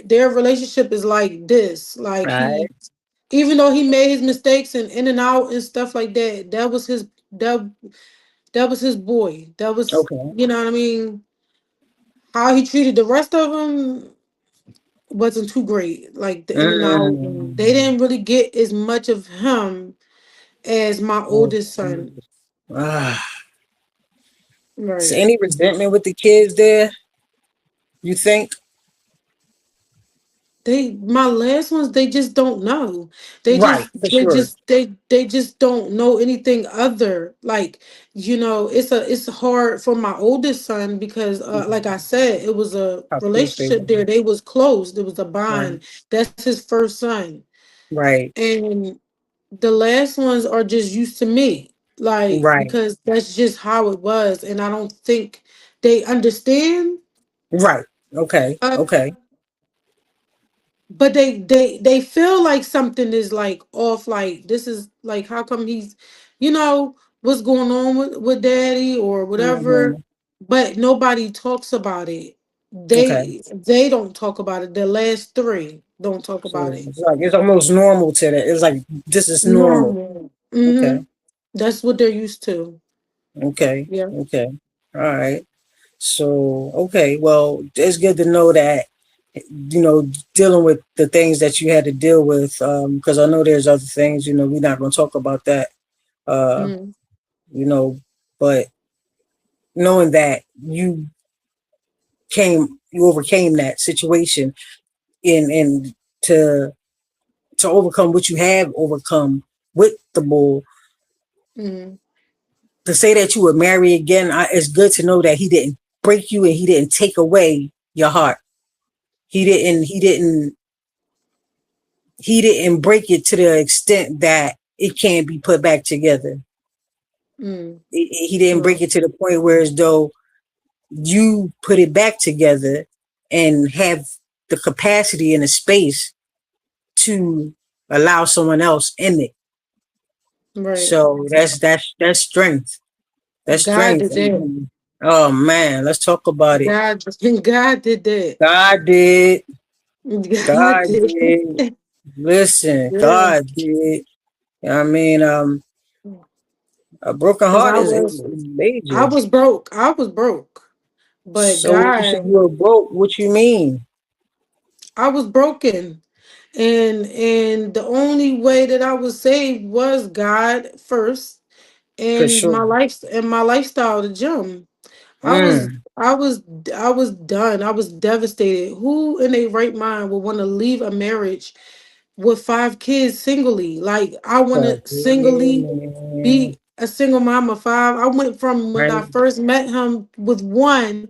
their relationship is like this. Like All right. even though he made his mistakes and in and out and stuff like that, that that was his boy. That was, Okay. what I mean. How he treated the rest of them wasn't too great. Like the in and out, and they Mm. didn't really get as much of him as my oldest son. Ah. Is Right. any resentment with the kids there? You think? My last ones, they just don't know. They Right, just for they sure. just they just don't know anything other. Like, it's hard for my oldest son because like I said, it was a How close they relationship were. there. They was close. There was a Right. bond. That's his first son. Right. And the last ones are just used to me. Like, Right. because that's just how it was. And I don't think they understand. Right. Okay. Uh, Okay. but they feel like something is like off, like this is like how come he's what's going on with daddy or whatever, Hmm. but nobody talks about it. Okay. They don't talk about it. The last three don't talk about So it. it's like it's almost normal to that. It's like this is normal. Normal. Okay. That's what they're used to. Okay. Yeah. Okay. All right. So okay. Well, it's good to know that dealing with the things that you had to deal with. Because I know there's other things. We're not going to talk about that. Uh, Mm-hmm. you know, but knowing that you overcame that situation and to overcome what you have overcome with the bull. Mm-hmm. To say that you would marry again, it's good to know that he didn't break you and he didn't take away your heart. He didn't. He didn't. He didn't break it to the extent that it can't be put back together. Mm-hmm. He didn't break Right. it to the point where as though you put it back together and have the capacity and the space to allow someone else in it. Right. So that's strength. That's God strength. did that. Oh man, let's talk about it. God God did that. God did. God God did. did. Listen, Yeah. God did. I mean, a broken Because heart is I major. was broke. I was broke. But So when you say you God, were broke, what you mean? I was broken. And the only way that I was saved was God first For and sure. my lifestyle, the gym. I was Mm, I was I was done. I was devastated. Who in their right mind would want to leave a marriage with 5 kids singly? Like I want but to yeah, singly man. be a single mom of 5. I went from when I Right. first met him with 1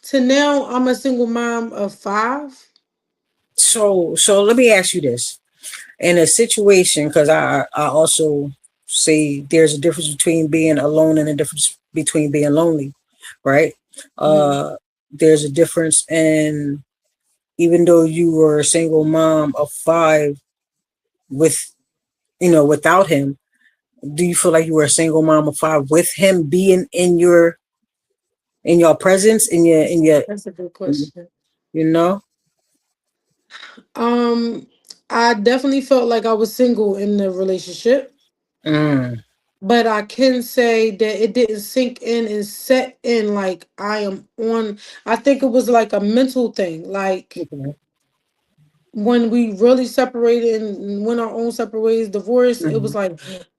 to now I'm a single mom of 5. So let me ask you this. In a situation, because I also say there's a difference between being alone and a difference between being lonely, right? Mhm. There's a difference in, even though you were a single mom of 5 with, without him, do you feel like you were a single mom of 5 with him being in your presence, in your That's a good question. you know? Um, I definitely felt like I was single in the relationship, Mm, but I can say that it didn't sink in and set in like I am on. I think it was like a mental thing. Like okay. when we really separated and went our own separate ways, divorce, Mhm.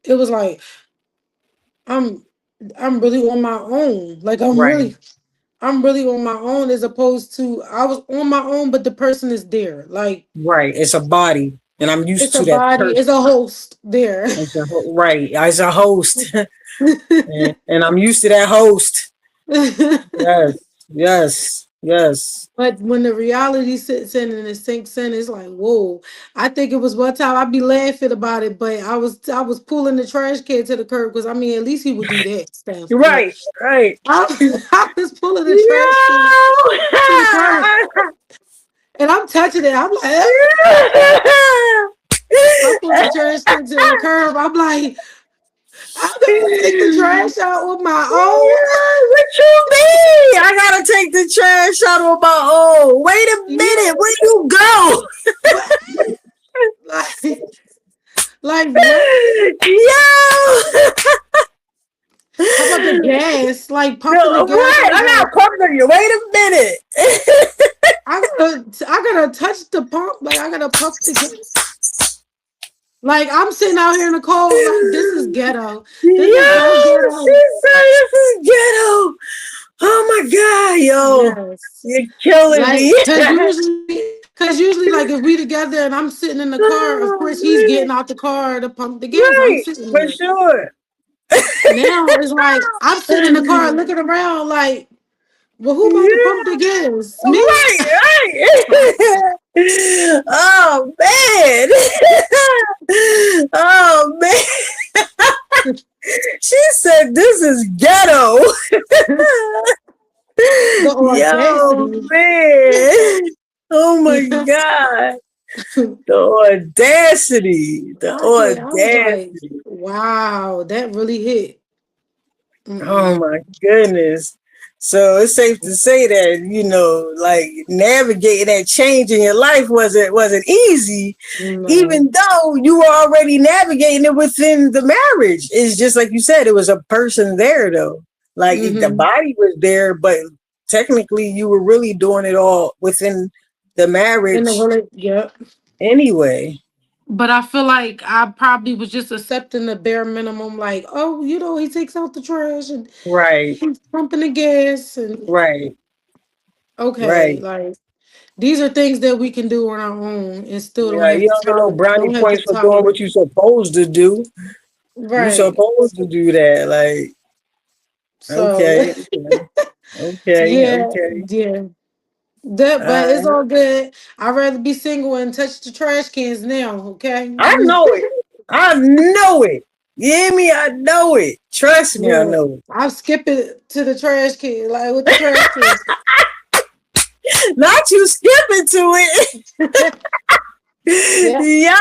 it was like I'm I'm really on my own. Like Right, I'm really on my own as opposed to I was on my own, but the person is there. Like right. It's a body, and I'm used it's a to that body, person. it's a host there. Right, as a host, and I'm used to that host. Yes, yes, yes. But when the reality sits in and it sinks in, it's like, whoa. I think it was one time I'd be laughing about it, but I was pulling the trash can to the curb because I mean at least he would do that stuff. You're But right, right. I was pulling the trash can Yo! to the curb and I'm touching it. I'm like, I pull the trash can to the curb. I'm like, I gotta take the trash out on my own. Yeah, what you mean? I gotta take the trash out of my own. Wait a minute, Yeah. where you go? What? Like, like what? Yo! How about the gas? Like pumping the No, gas. right, I'm I like, got pumping you. Wait a minute. I gotta touch the pump. Like I gotta pump the gas. Like I'm sitting out here in the cold. Like this is ghetto. This is so Yo, she ghetto. said this is ghetto. Oh my god, yo, Yes. you're killing Like me. cause usually like if we together and I'm sitting in the car, of Oh course he's getting man, out the car to pump the gas. I'm right, sitting for there. sure. Now it's like I'm sitting in the car looking around like, well, who about to pump Yeah, the gas? Me? right, right. Oh man. Oh man. She said this is ghetto. The Yo, audacity. man. Oh my God. The audacity. The Yeah, I was like, audacity. wow, that really hit. Oh Mm-mm. my goodness. So it's safe to say that, like navigating that change in your life wasn't easy, No. even though you were already navigating it within the marriage. It's just like you said, it was a person there though. Like the Mm-hmm. body was there, but technically you were really doing it all within the In the marriage yep. anyway. But I feel like I probably was just accepting the bare minimum, like, oh, he takes out the trash and Right, he's pumping the gas and right, okay, right. like these are things that we can do on our own and still Yeah, you don't get no brownie don't have to points for doing what tolerate. you're supposed to do. You Right. supposed to do that. Like, So okay, okay, okay, yeah, okay. yeah. That, but it's Uh, all good. I'd rather be single and touch the trash cans now, okay? I know it. I know it. You hear me? I know it. Trust me, I Yeah. know I'll skip it to the trash can, like with the trash can. it. Not you skipping to Yeah. it. Yo.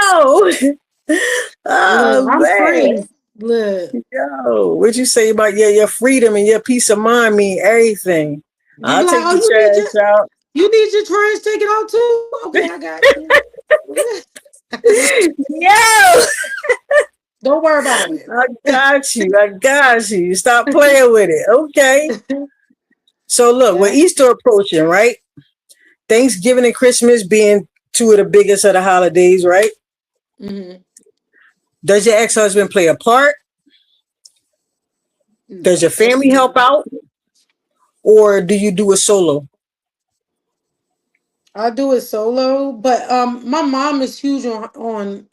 Look, Oh I'm man. free. Look. Yo. What you say about your freedom and your peace of mind mean everything. You be I'll like, take oh, the you need your trash out. You need your trash taken out too? Okay, I got you. Yo, Don't worry about it. I got you. I got you. Stop playing with it. Okay. So look, with Yeah. Easter approaching, right? Thanksgiving and Christmas being two of the biggest of the holidays, right? Mhm. Does your ex-husband play a part? Does your family help out? Or do you do it solo? I do it solo, but my mom is huge on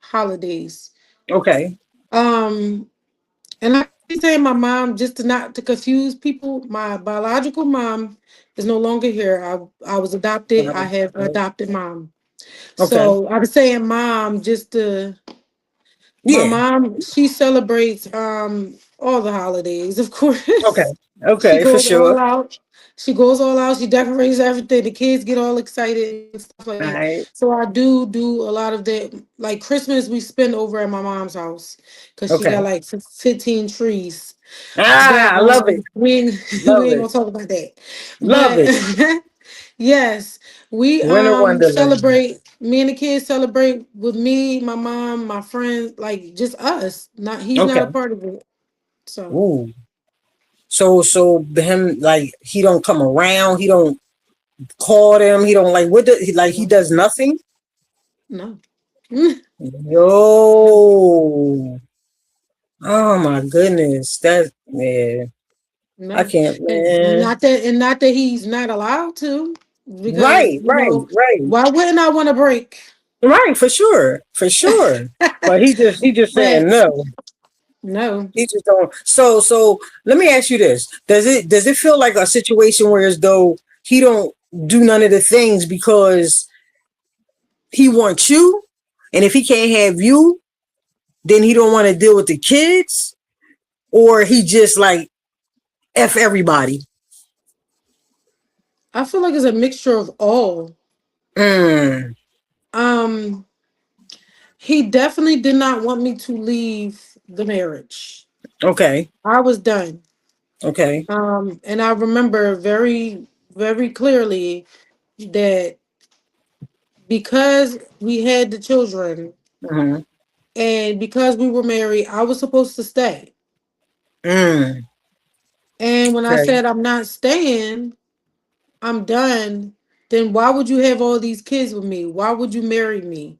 holidays. Okay. And I keep saying my mom just to not to confuse people. My biological mom is no longer here. I was adopted. I have an adopted mom. Okay. So I'm saying mom just to my Yeah. mom, she celebrates all the holidays, of Okay. course. She Okay, for goes sure. all out. She goes all out. She decorates everything. The kids get all excited and stuff like All that. right. So I do a lot of that. Like Christmas, we spend over at my mom's house because she got Okay. like 15 trees. But Ah, I love it. we Love ain't it. gonna talk about that. Love it. But yes, we Winter Wonderland. celebrate. Me and the kids celebrate with me, my mom, my friends, like just us. Not he's not Okay. a part of it. So Ooh. So him like he don't come around. He don't call them. He don't like what do, he like he no, does nothing. no. Yo. Oh my goodness. That yeah. I No, can't and man. not that he's not allowed to, because Right, right, right. why wouldn't I want to break? Right, for sure. For sure. But he just saying But no. no, He just don't. So let me ask you this: does it feel like a situation where as though he don't do none of the things because he wants you, and if he can't have you, then he don't want to deal with the kids, or he just like f everybody. I feel like it's a mixture of all. Mm, Um, he definitely did not want me to leave the marriage. okay, I was done. okay, And I remember very, very clearly that because we had the children mm-hmm. and because we were married, I was supposed to stay. Mm, And when I okay. said I'm not staying, I'm done, then why would you have all these kids with me? Why would you marry me?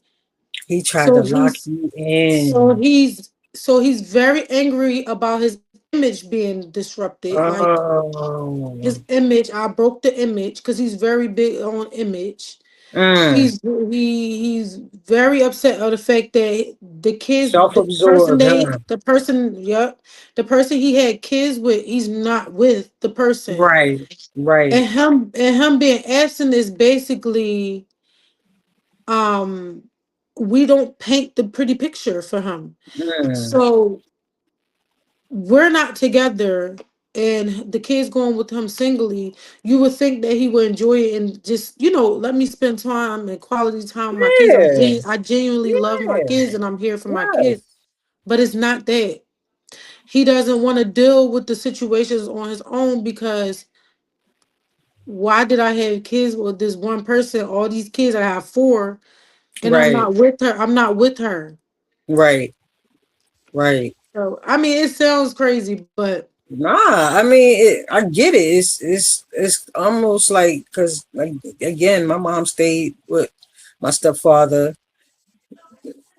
He tried So to lock he's you so in. he's so he's very angry about his image being disrupted. Like Oh, his image, I broke the image because he's very big on image. mm, He's very upset of the fact that the kids, self-absorbed, huh? the person he had kids with, he's not with the person. Right, right. And him being absent is basically um we don't paint the pretty picture for him. Mm, So we're not together and the kids going with him singly, you would think that he would enjoy it and just, let me spend time and quality time with my kids. yeah, I genuinely love my yeah, kids and I'm here for my yes, kids. But it's not that. He doesn't want to deal with the situations on his own because why did I have kids with this one person? All these kids, I have four, and I'm right, not with her. I'm not with her. right, right. So I mean, it sounds crazy, but Nah, I mean, I get it. It's almost like because like again, my mom stayed with my stepfather.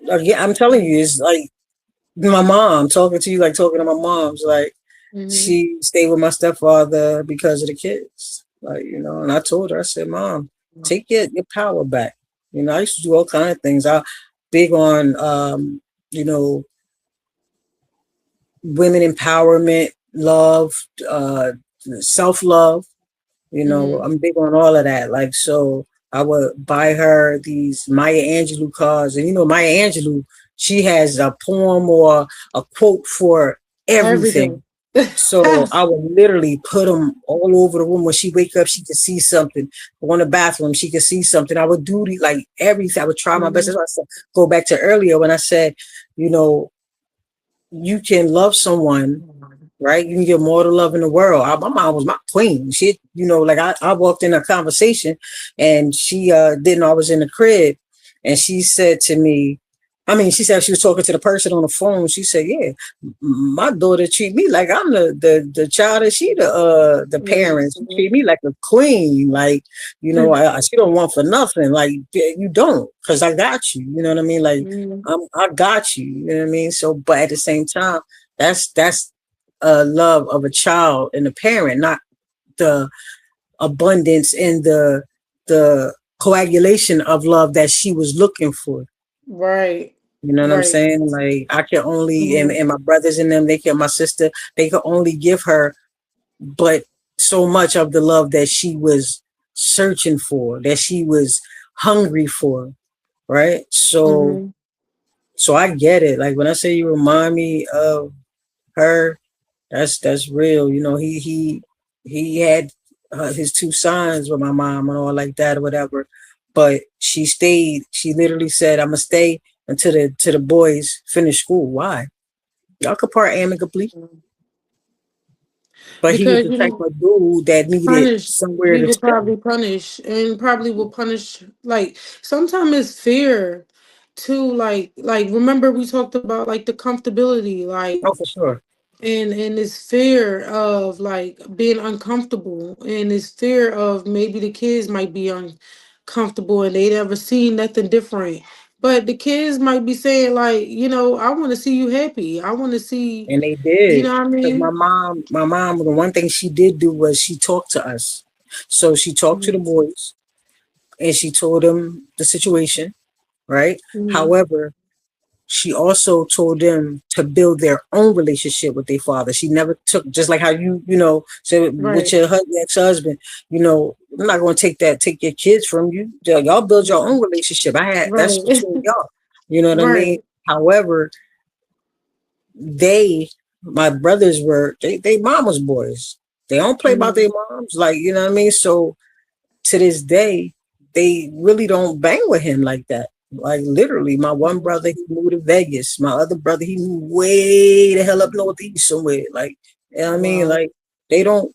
Again, I'm telling you, it's like my mom talking to you, like talking to my mom's. Like mhm. she stayed with my stepfather because of the kids. Like and I told her, I said, "Mom, take your power back." I used to do all kind of things. I big on you know women empowerment, love, self-love. Mhm. I'm big on all of that. Like, so I would buy her these Maya Angelou cards. And Maya Angelou, she has a poem or a quote for everything. Everything. So I would literally put them all over the room. When she wake up, she could see something. Go in the bathroom, she could see something. I would do like everything. I would try my best. Mhm. That's why I said, go back to earlier when I said, you can love someone right? You can give more to love in the world. My mom was my queen. She, like I walked in a conversation and she didn't know I was in the crib. And she said to me, she said she was talking to the person on the phone. She said, yeah, my daughter treat me like I'm the child and she the parents. She treat me like a queen. Like, she don't want for nothing. Like, you don't, because I got you. You know what I mean? Like, I got you. You know what I mean? So, but at the same time, that's love of a child and a parent, not the abundance and the coagulation of love that she was looking for. Right. You know what I'm saying? Like, I can only, and my brothers and them, my sister, they could only give her but so much of the love that she was searching for, that she was hungry for, right? So I get it. Like, when I say you remind me of her, that's real. He had his two sons with my mom and all like that or whatever, but she stayed. She literally said, "I'm gonna stay until the boys finish school." Why? Y'all could part amicably. But he was Because, the type of dude that needed somewhere he to would stay. probably punish, and probably will punish. Like, sometimes it's fear too. Like remember we talked about like the comfortability, like, Oh, for sure. and this fear of like being uncomfortable, and this fear of maybe the kids might be uncomfortable and they never seen nothing different. But the kids might be saying like, I want to see you happy. I want to see, And they you did. know what I Because mean? my mom, the one thing she did do was she talked to us. So she talked to the boys and she told them the situation, right? However, she also told them to build their own relationship with their father. She never took, just like how said with your ex-husband, I'm not going to take your kids from you. Y'all build your own relationship. That's between y'all. You know what I mean? However, my brothers they mama's boys. They don't play about their moms. Like, you know what I mean? So to this day, they really don't bang with him like that. Like, literally, my one brother, he moved to Vegas. My other brother, he moved way the hell up northeast somewhere. Like, you know what I mean? Like, they don't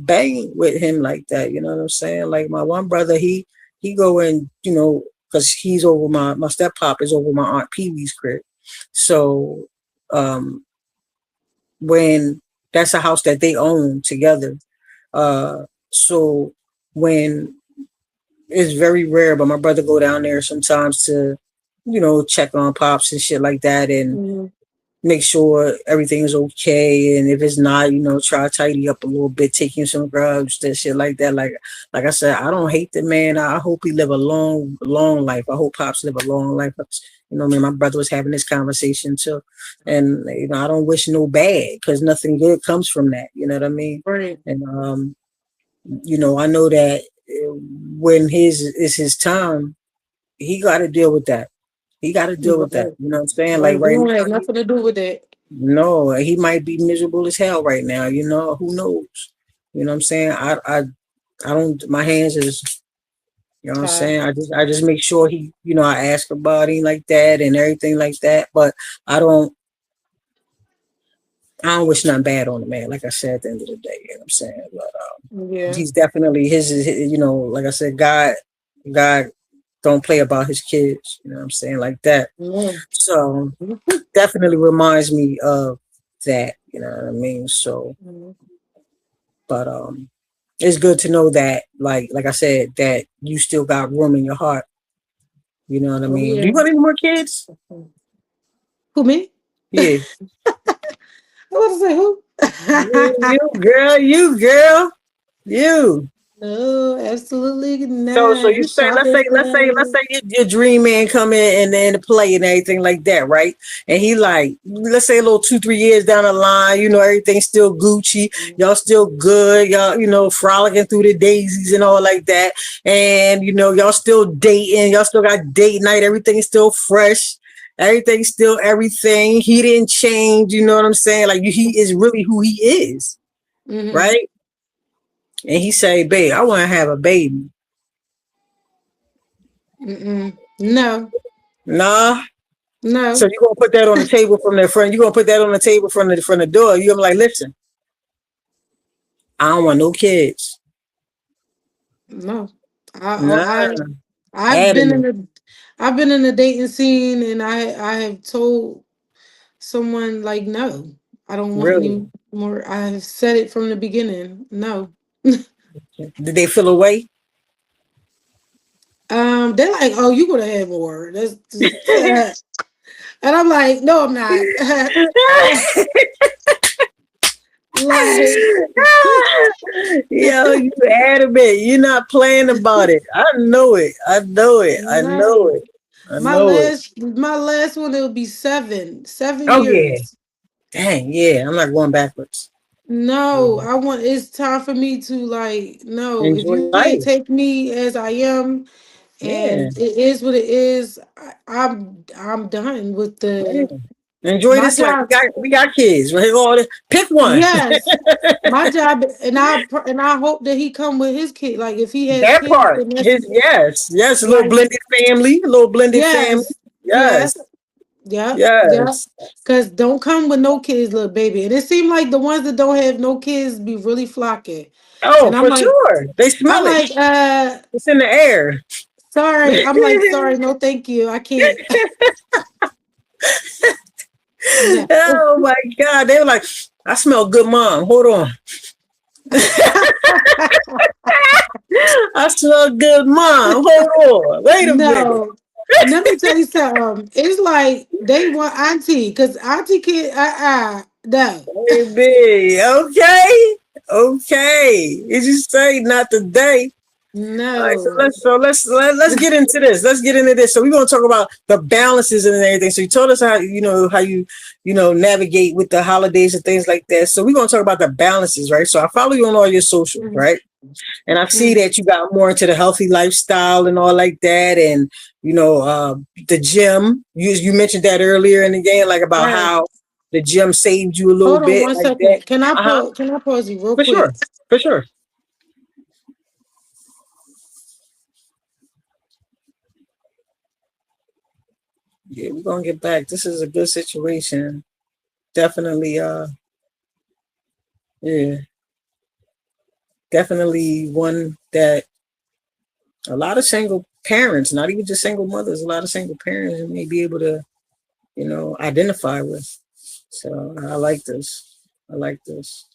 bang with him like that. You know what I'm saying? Like, my one brother, he go in, because he's over my step pop is over my Aunt Pee Wee's crib. So when that's a house that they own together. So when it's very rare, but my brother go down there sometimes to, check on pops and shit like that and make sure everything is okay. And if it's not, try to tidy up a little bit, take him some grubs, that shit like that. Like I said, I don't hate the man. I hope he live a long, long life. I hope pops live a long life. My brother was having this conversation too. And, I don't wish no bad because nothing good comes from that. You know what I mean? Right. And, I know that when his time, he got to deal with that. He got to deal with that. You know what I'm saying? Like, right don't now, have nothing to do with it. no, he might be miserable as hell right now. Who knows? You know what I'm saying? I don't. My hands is. You know what I'm saying? I just make sure he. I ask about him like that and everything like that. But I don't wish nothing bad on the man. Like I said, at the end of the day, you know what I'm saying? But he's definitely his. Like I said, God don't play about his kids. You know what I'm saying? Like that. So definitely reminds me of that. You know what I mean? So, but it's good to know that, like I said, that you still got room in your heart. You know what I mean? Do you want any more kids? Who, me? Yeah. I want to say who? you girl. No, absolutely not. So you say, let's say your dream man come in and to play and everything like that, right? And he like, let's say a little 2-3 years down the line, everything's still Gucci, y'all still good, y'all, frolicking through the daisies and all like that, and y'all still dating, y'all still got date night, everything's still fresh. Everything's still everything. He didn't change, you know what I'm saying? Like, he is really who he is, right? And he say, babe, I want to have a baby. No. Nah. No. So you're gonna put that on the table from the front. You're gonna put that on the table from the door. You're like, listen, I don't want no kids. No. Nah, I've been in adamant. the dating scene, and I have told someone like, no, I don't want Really? any more. I have said it from the beginning. No. Did they feel away? They're like, oh, you gonna have more. That's and I'm like, no, I'm not. Like, Yo, you adamant. You're not playing about it. I know it. I know it. I know no. it. I know it. My last one, it'll be 7 Oh yeah. years. Dang, yeah. I'm not going backwards. No, Yeah. I want, it's time for me to, like, no, if Enjoy you can't life. take me as I am, Yeah. and it is what it is, I'm done with Yeah. the Enjoy my this life. job. We got kids. Right? Pick one. Yes, my job, and I hope that he come with his kid. Like, if he has That kids, part. then that's His yes, a little like, blended family. A little blended family. yes, Yes. yes, yeah, yeah. Yes. Cause don't come with no kids, little baby. And it seemed like the ones that don't have no kids be really flocking. Oh, And for sure. They I'm smell it. like, It's in the air. sorry. I'm like, sorry, no, thank you. I can't. No. Oh my God. They were like, I smell good, mom. Hold on. I smell good, mom. Hold on. Wait a minute. No. Let me tell you something. It's like they want auntie, because auntie can't, no. Baby. Okay. Okay. Did you say not today? All right, No. let's get into this. Let's get into this. So we're gonna talk about the balances and everything. So you told us how you navigate with the holidays and things like that. So we're gonna talk about the balances, right? So I follow you on all your socials, Mhm. right? And I see Mhm. that you got more into the healthy lifestyle and all like that, and the gym. You mentioned that earlier in the game, like about Right. how the gym saved you a little Hold on bit, one like that. second. Can I Uh-huh. pause you real For quick? sure. For sure. Yeah, we're gonna get back. This is a good situation. Definitely, yeah, definitely one that a lot of single parents, not even just single mothers, a lot of single parents may be able to, identify with. So I like this. I like this.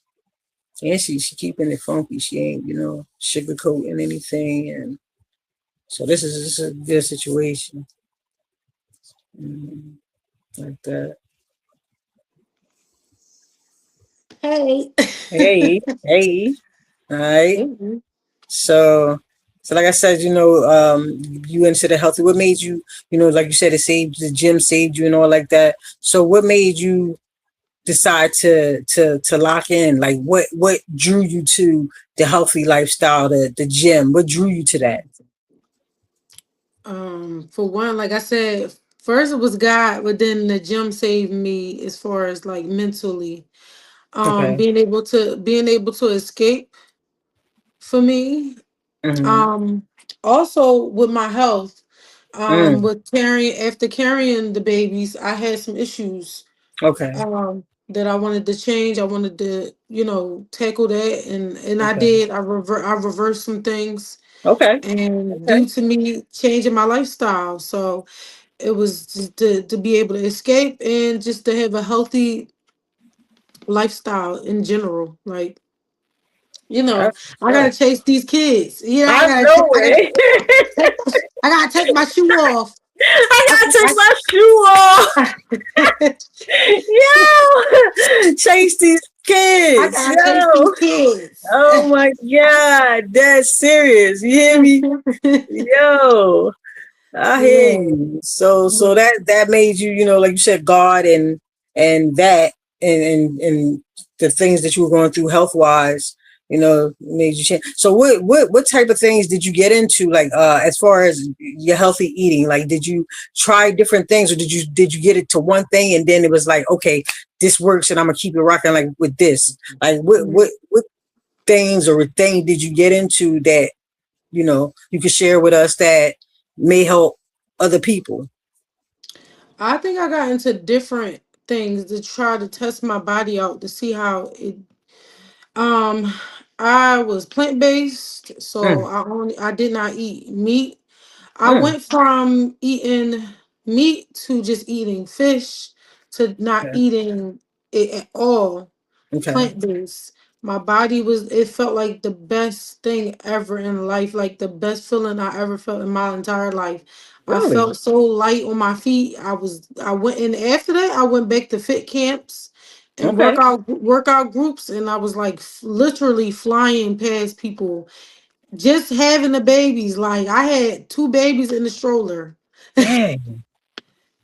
And she keeping it funky. She ain't, sugarcoating anything. And so this is a good situation. Mhm. Like that. Hey. Hey, hey. All right. Mhm. So like I said, you into the healthy. What made you, like you said, it saved the gym, saved you, and all like that. So what made you decide to lock in? Like what drew you to the healthy lifestyle, the gym? What drew you to that? For one, like I said, first it was God, but then the gym saved me as far as like mentally. Okay. Being able to escape for me. Mm-hmm. Um, Also with my health, Mm. with carrying the babies, I had some issues Okay. that I wanted to change. I wanted to, tackle that, and I Okay. did. I reversed some things, Okay. and Okay. due to me changing my lifestyle, so it was just to be able to escape and just to have a healthy lifestyle in general. Like, That's I good. gotta chase these kids. I know I gotta it. take I gotta take my shoe off. I I, gotta take I, my shoe off. Yo, chase these I kids. gotta chase Yo, these kids. oh my God, that's serious. You hear me? Yo, I hear Yeah. you. So that made you, like you said, God and that and the things that you were going through health wise, made you change. So what type of things did you get into, like as far as your healthy eating? Like, did you try different things, or did you get it to one thing and then it was like, okay, this works and I'm gonna keep it rocking like with this? Like what things or thing did you get into that you could share with us that may help other people? I think I got into different things to try to test my body out to see how it. Um, I was plant based, so Mm, I did not eat meat. I mm, went from eating meat to just eating fish to not okay. eating it at all, Okay. plant based. My body was, it felt like the best thing ever in life, like the best feeling I ever felt in my entire life. I Really? felt so light on my feet. I went in after that, I went back to fit camps and Okay. workout groups, and I was like literally flying past people, just having the babies. Like I had two babies in the stroller. Dang.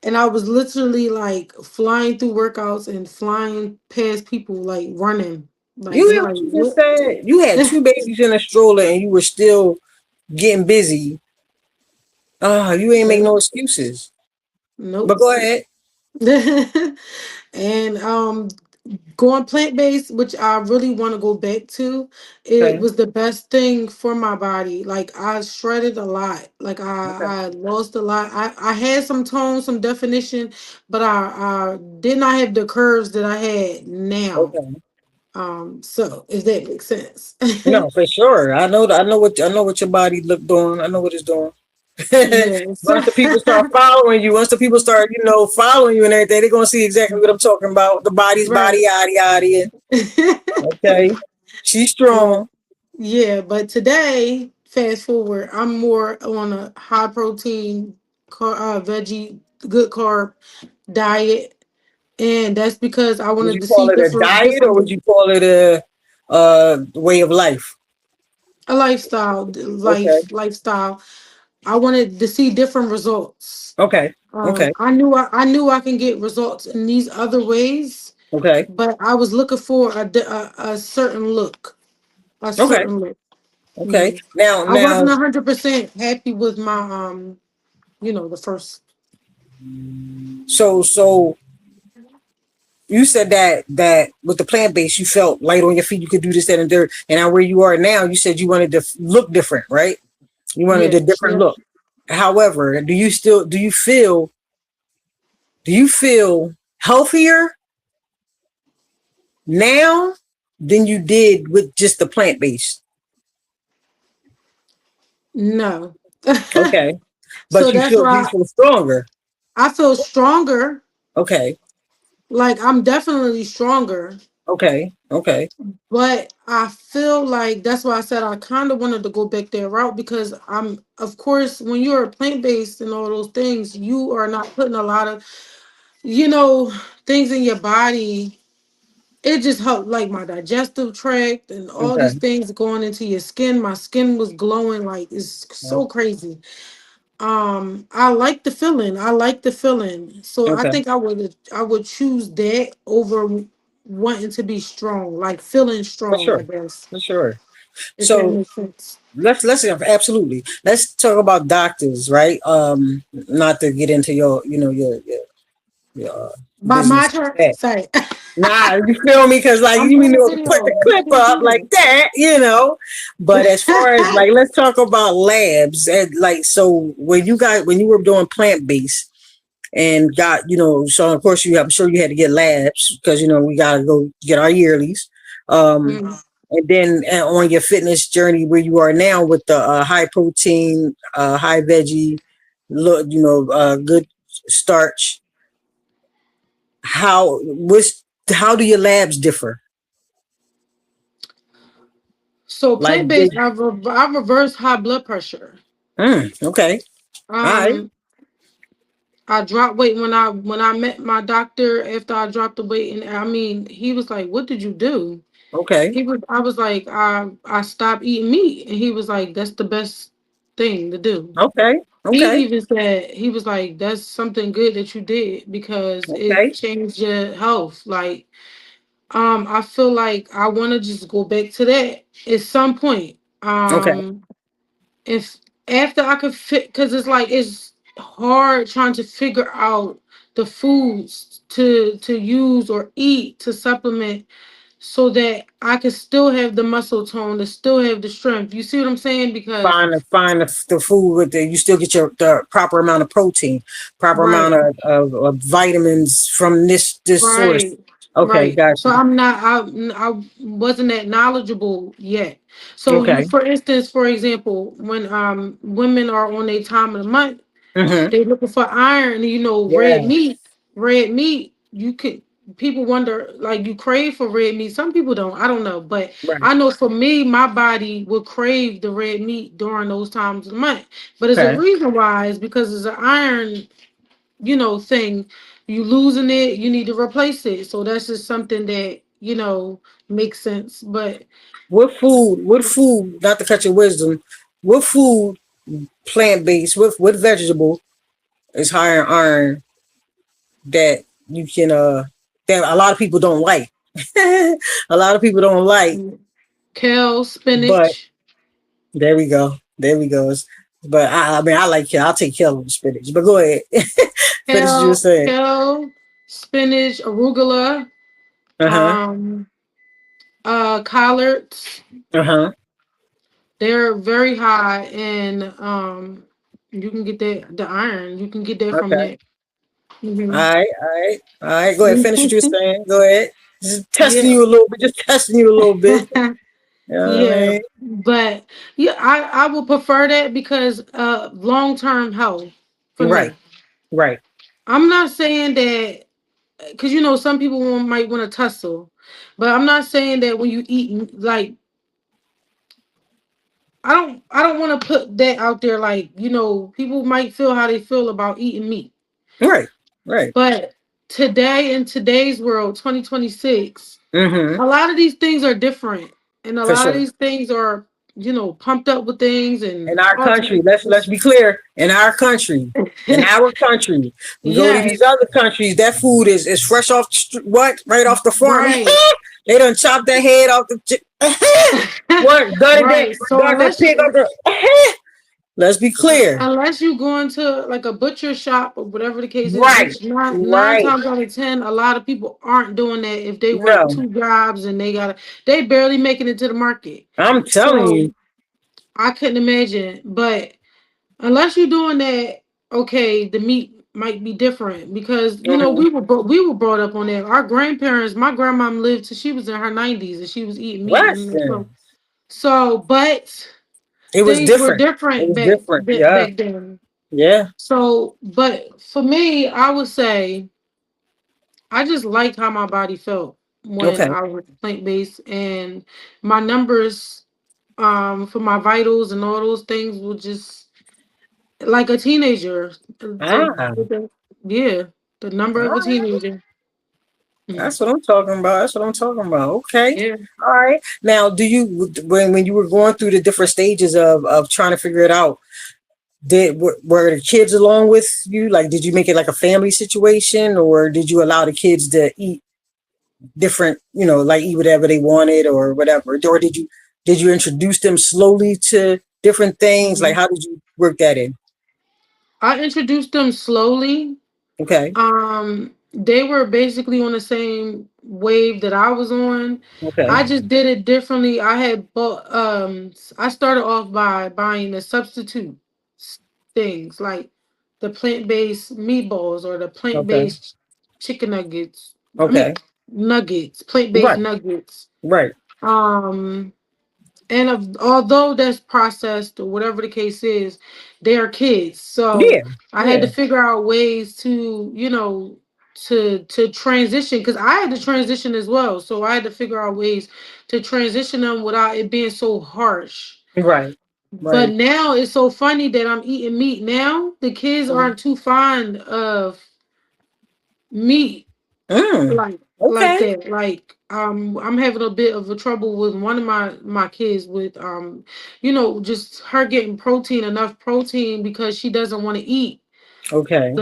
And I was literally like flying through workouts and flying past people, like running. Like You they're hear like, what you just what? said? You had two babies in a stroller and you were still getting busy. You ain't make Yeah, no excuses. But nope. go ahead. And going plant based, which I really want to go back to, it Okay. was the best thing for my body. Like I shredded a lot. Like Okay. I lost a lot. I had some tone, some definition, but I did not have the curves that I had now. Okay. So if that makes sense. No, for sure. I know what your body look doing. I know what it's doing. Yes. Once the people start following you, once the people start, following you and everything, they're gonna see exactly what I'm talking about. The body's body, Right. yada yada. Okay. She's But strong. yeah, but today, fast forward, I'm more on a high protein, veggie, good carb diet, and that's because I Would wanted you to call see it a diet or would you call it a way of life? a lifestyle, Okay. lifestyle. I wanted to see different results. Okay. Okay. I knew I can get results in these other ways, Okay. but I was looking for a certain look, a Okay. certain look. Okay. Yeah. I Now, wasn't 100% happy with my the first. so you said that with the plant based, you felt light on your feet. You could do this, that, and there. And now where you are now, you said you wanted to look different, right? You wanted a Yeah, different yeah. look. However, do you feel healthier now than you did with just the plant based? No. Okay, but So that's do you why feel stronger? I feel stronger. Okay, Like I'm definitely stronger, okay, okay, but I feel like that's why I said I kind of wanted to go back that route because of course, when you're plant based and all those things, you are not putting a lot of, you know, things in your body. It just helped like my digestive tract and all okay, these things going into your skin. My skin was glowing like it's uh, so crazy. I like the feeling. I like the feeling. So I okay, think I would choose that over wanting to be strong, like feeling for strong, I sure, guess. for sure. If that So makes sense. let's absolutely let's talk about doctors, right? Not to get into your But my business. turn. Sorry. Nah, you feel me? Because like I'm you doing a know, put video. the You clip can't up do like that. But as far as this. like, let's talk about labs and like, so when you were doing plant based and got so of course I'm sure you had to get labs because we gotta go get our yearlies. Um, Mm. and then on your fitness journey where you are now with the high protein, high veggie, good starch. How which how do your labs differ? So Like, plant based, I reverse high blood pressure. okay, all right, Um, I dropped weight when I met my doctor after I dropped the weight, and I mean he was like, "What did you do?" okay, I was like, I stopped eating meat, and he was like, that's the best thing to do. okay, He okay, even said he was like, that's something good that you did because it okay, changed your health. Like, I feel like I want to just go back to that at some point. okay, If after I could fit, because it's like it's hard trying to figure out the foods to use or eat to supplement so that I can still have the muscle tone, to still have the strength. You see what I'm saying? Because Find the food with the, you still get the proper amount of protein, proper amount right, of vitamins from this source. right, Okay, right. So gotcha. I'm not, I wasn't that knowledgeable yet. So you, Okay. for instance, for example, when women are on their time of the month, Mm-hmm. they looking for iron, you know, Yeah. red meat, you could, people wonder, like, you crave for red meat. Some people don't, I don't know. But Right. I know for me, my body will crave the red meat during those times of the month. But there's a Okay. reason why, is because it's an iron, you know, thing. You losing it, you need to replace it. So that's just something that, you know, makes sense. But What food, not to cut your wisdom, what food, plant based, what vegetable is higher in iron that you can that a lot of people don't like. A lot of people don't like, kale, but spinach, there we go. There we go. But I mean I like kale. I'll take kale over spinach. But go ahead. Finish what you were saying. kale, spinach, arugula, Uh-huh. um, collards. Uh-huh. They're very high, and you can get that, the iron. You can get that from Okay. that. Hmm. All right, all right, all right. Go ahead, finish what you're saying. Go ahead. Just testing Yeah, you a little bit, just testing you a little bit. You know what I yeah, mean? but yeah, I would prefer that because long term health for Right, me. right. I'm not saying that because you know some people might want to tussle, but I'm not saying that when you eat like I don't want to put that out there, like, you know, people might feel how they feel about eating meat. Right, right. But today, in today's world, 2026, Mm-hmm. a lot of these things are different. And a For lot of sure. these things are, you know, pumped up with things In and our all types country, of let's be clear. In our country, we go to these yes, other countries. That food is fresh off the what? Right off the farm. right. They done chopped that head off the what? Gutted that, Right. So got that pig off the. Let's be clear. unless you go into like a butcher shop or whatever the case is, Right, which nine right. times out of ten, a lot of people aren't doing that if they work No, two jobs and they barely making it to the market. I'm telling So you. I couldn't imagine. But unless you're doing that, okay, the meat might be different because you know Mhm. we were brought up on that. Our grandparents, my grandmom lived till she was in her 90s and she was eating meat. And Listen, but it was things were different. It different was different. Yeah, back then. yeah. So, but for me, I would say I just liked how my body felt when Okay. I was plant based, and my numbers, for my vitals and all those things were just like a teenager. Ah, Yeah, the number all of a right. teenager. Mm, That's what I'm talking about. That's what I'm talking about. Okay. yeah. All right. Now, do you when you were going through the different stages of trying to figure it out, were the kids along with you? Like, did you make it like a family situation, or did you allow the kids to eat different, like eat whatever they wanted or whatever? Or did you introduce them slowly to different things? Like, Mhm. how did you work that in? I introduced them slowly. Okay. They were basically on the same wave that I was on. Okay. I just did it differently. I had bought I started off by buying the substitute things like the plant-based meatballs or the Okay. plant-based chicken nuggets. I mean Okay. nuggets, plant-based Right. nuggets. Right. Um although that's processed or whatever the case is, they are kids. So Yeah. I had to Yeah. figure out ways to, to transition because I had to transition as well. So I had to figure out ways to transition them without it being so harsh. Right. But Right. now it's so funny that I'm eating meat now. The kids aren't too fond of meat Mm. like Okay. that. Like I'm having a bit of a trouble with one of my kids with just her getting protein, enough protein because she doesn't want to eat Okay.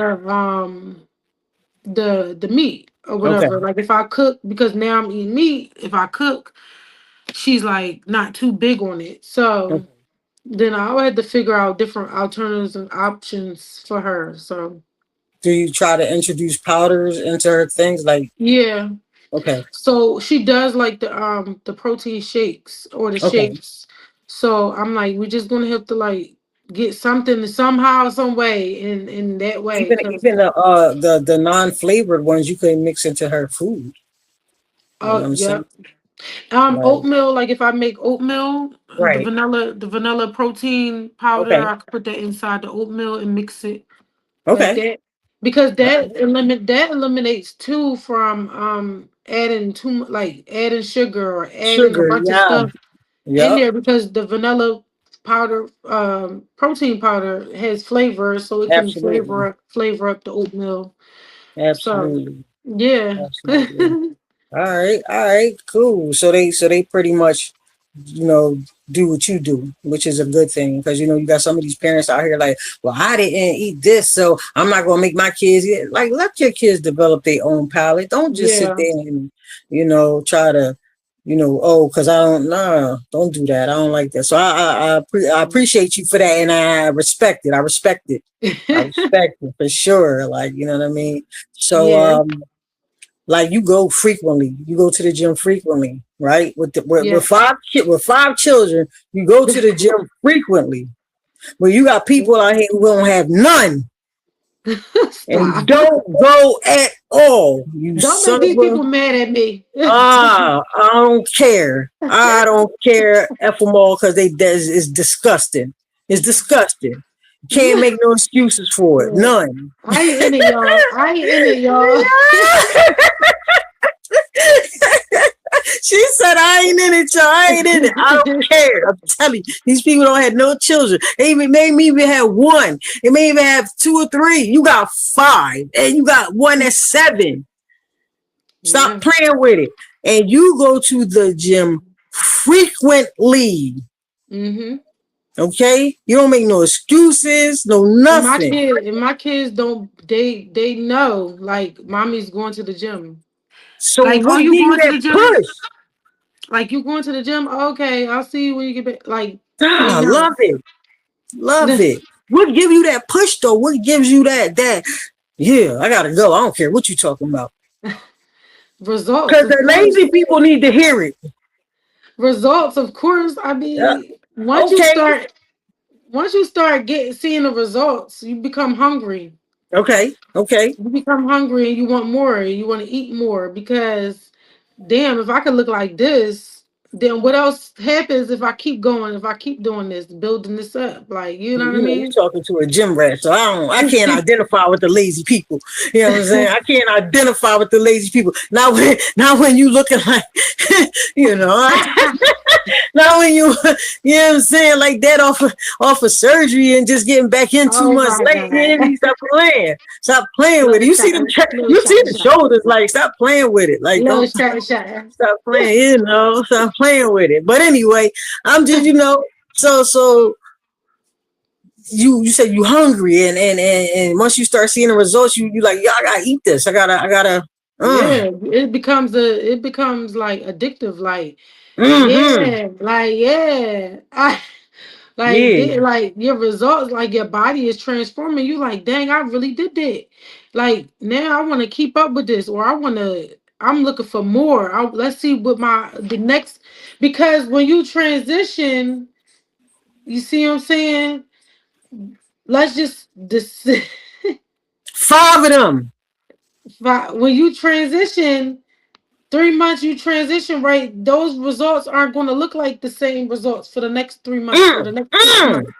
the the meat or Okay. whatever. Like if I cook, because now I'm eating meat, if I cook, she's like not too big on it. So Okay. then I had to figure out different alternatives and options for her. So Do you try to introduce powders into her things? Like, yeah. Okay. So she does like the protein shakes or the Okay. shakes. So I'm like, we're just gonna have to like get something somehow, some way in that way. Even Cause even the non-flavored ones you can mix into her food. You know what I'm yeah. saying? Like, Oatmeal, like if I make oatmeal, right. the vanilla protein powder, Okay. I could put that inside the oatmeal and mix it like Okay. that. Because All right. that eliminates too from adding like adding sugar or adding a Sugar. bunch of Yeah. stuff in Yep. there because the vanilla powder protein powder has flavor so it can Absolutely. flavor up the oatmeal. So Absolutely. yeah. Absolutely. All right, cool. So they pretty much, do what you do, which is a good thing because you got some of these parents out here like, well, I didn't eat this, so I'm not gonna make my kids eat. Like, let your kids develop their own palate. Don't just sit Yeah. there and try to, oh, because I don't nah, don't do that. I don't like that. So I appreciate you for that, and I respect it. I respect it. I respect it for sure. Like, you know what I mean. So Yeah. like you go frequently, you go to the gym frequently, right? With Yes. five children, you go to the gym frequently. But you got people out here who don't have none and Stop. don't go at all. You Don't make son these of a people mad at me. I don't care. I don't care F them all because it's disgusting. It's disgusting. Can't make no excuses for it. Yeah. None. I ain't in it, y'all. I ain't in it, y'all. She said, I ain't in it, y'all. I ain't in it. I don't care. I'm telling you, these people don't have no children. They may even have one. They may even have 2 or 3. You got 5, and you got one that's 7. Stop Yeah. playing with it. And you go to the gym frequently. Mm-hmm. Okay? You don't make no excuses, no nothing. And my kids don't they know like mommy's going to the gym. So Like, oh, what give you you going to that the gym? push? Like you going to the gym? Okay, I'll see you when you get back. Like they Ah, know. love it. Love it. What give you that push though? What gives you that yeah, I gotta go. I don't care what you talking about. Results, Because of the course. lazy people need to hear it. Results, of course. I Yeah. mean, Okay. once you start seeing the results, you become hungry. Okay. Okay. You become hungry and you want more. You want to eat more because, damn, if I could look like this, then what else happens if I keep going? If I keep doing this, building this up, like you know what I You mean? talking to a gym rat, so I can't identify with the lazy people. You know what I'm saying? I can't identify with the lazy people. Not when you looking like, you know. Not when you know what I'm saying, like that off of surgery and just getting back in 2 Oh months my later. god! Stop playing with it. Little You see them, shot, little you see shot, the shot, shoulders. Like, stop playing with it. Like, little don't shot, shot. stop playing. Stop playing with it. But anyway, I'm just so you said you hungry and once you start seeing the results, you like, yeah, I gotta eat this. I gotta. Yeah, it becomes like addictive. Like Mm-hmm. yeah, like yeah. I Yeah. like your results, like your body is transforming. You like, dang, I really did that. Like now, I want to keep up with this, or I want to. I'm looking for more. Let's see what the next, because when you transition, you see what I'm saying. Let's just this. 5 of them. When you transition, 3 months you transition, right? Those results aren't going to look like the same results for the next 3 months or the Mm, next six mm, months.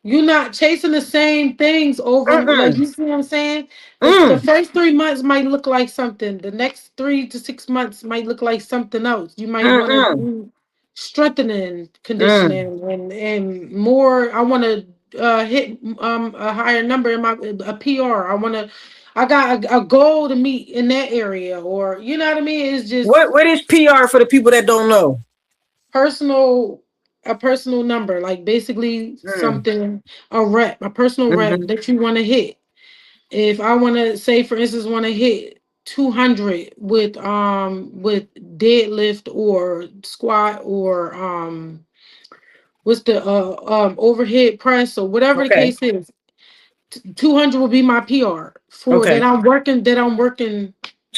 You're not chasing the same things over and like mm, you see what I'm saying? The mm, first 3 months might look like something. The next 3 to 6 months might look like something else. You might want to mm, do strengthening, mm. conditioning, and more. I want to hit a higher number in my a PR. I got a goal to meet in that area, or you know what I mean? It's just What is PR for the people that don't know? personal a personal number, like basically Mm, something, a personal rep mm-hmm. that you want to hit. If I want to say, for instance, want to hit 200 with deadlift or squat or what's the overhead press or whatever the Okay. case is, 200 will be my PR for that. Okay. I'm working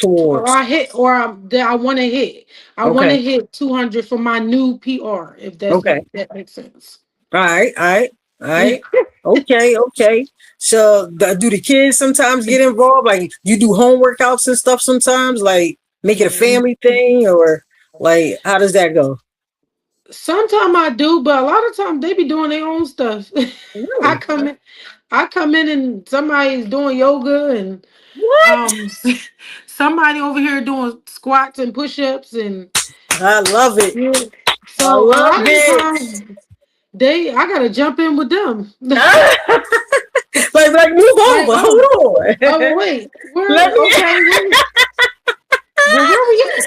or towards? I hit, or that I want to hit. I want to Okay. hit 200 for my new PR, if Okay. that makes sense. All right. All right. All right. Okay. Okay. So do the kids sometimes get involved? Like you do home workouts and stuff sometimes, like make it a family thing, or like how does that go? Sometimes I do, but a lot of times they be doing their own stuff. I Really? come in, I come in and somebody's doing yoga and What? um somebody over here doing squats and push-ups and I love it. yeah. I So a love lot of the it. times I gotta jump in with them. Like move Like, over. Hold on. wait, Let where me. okay, well, where we at?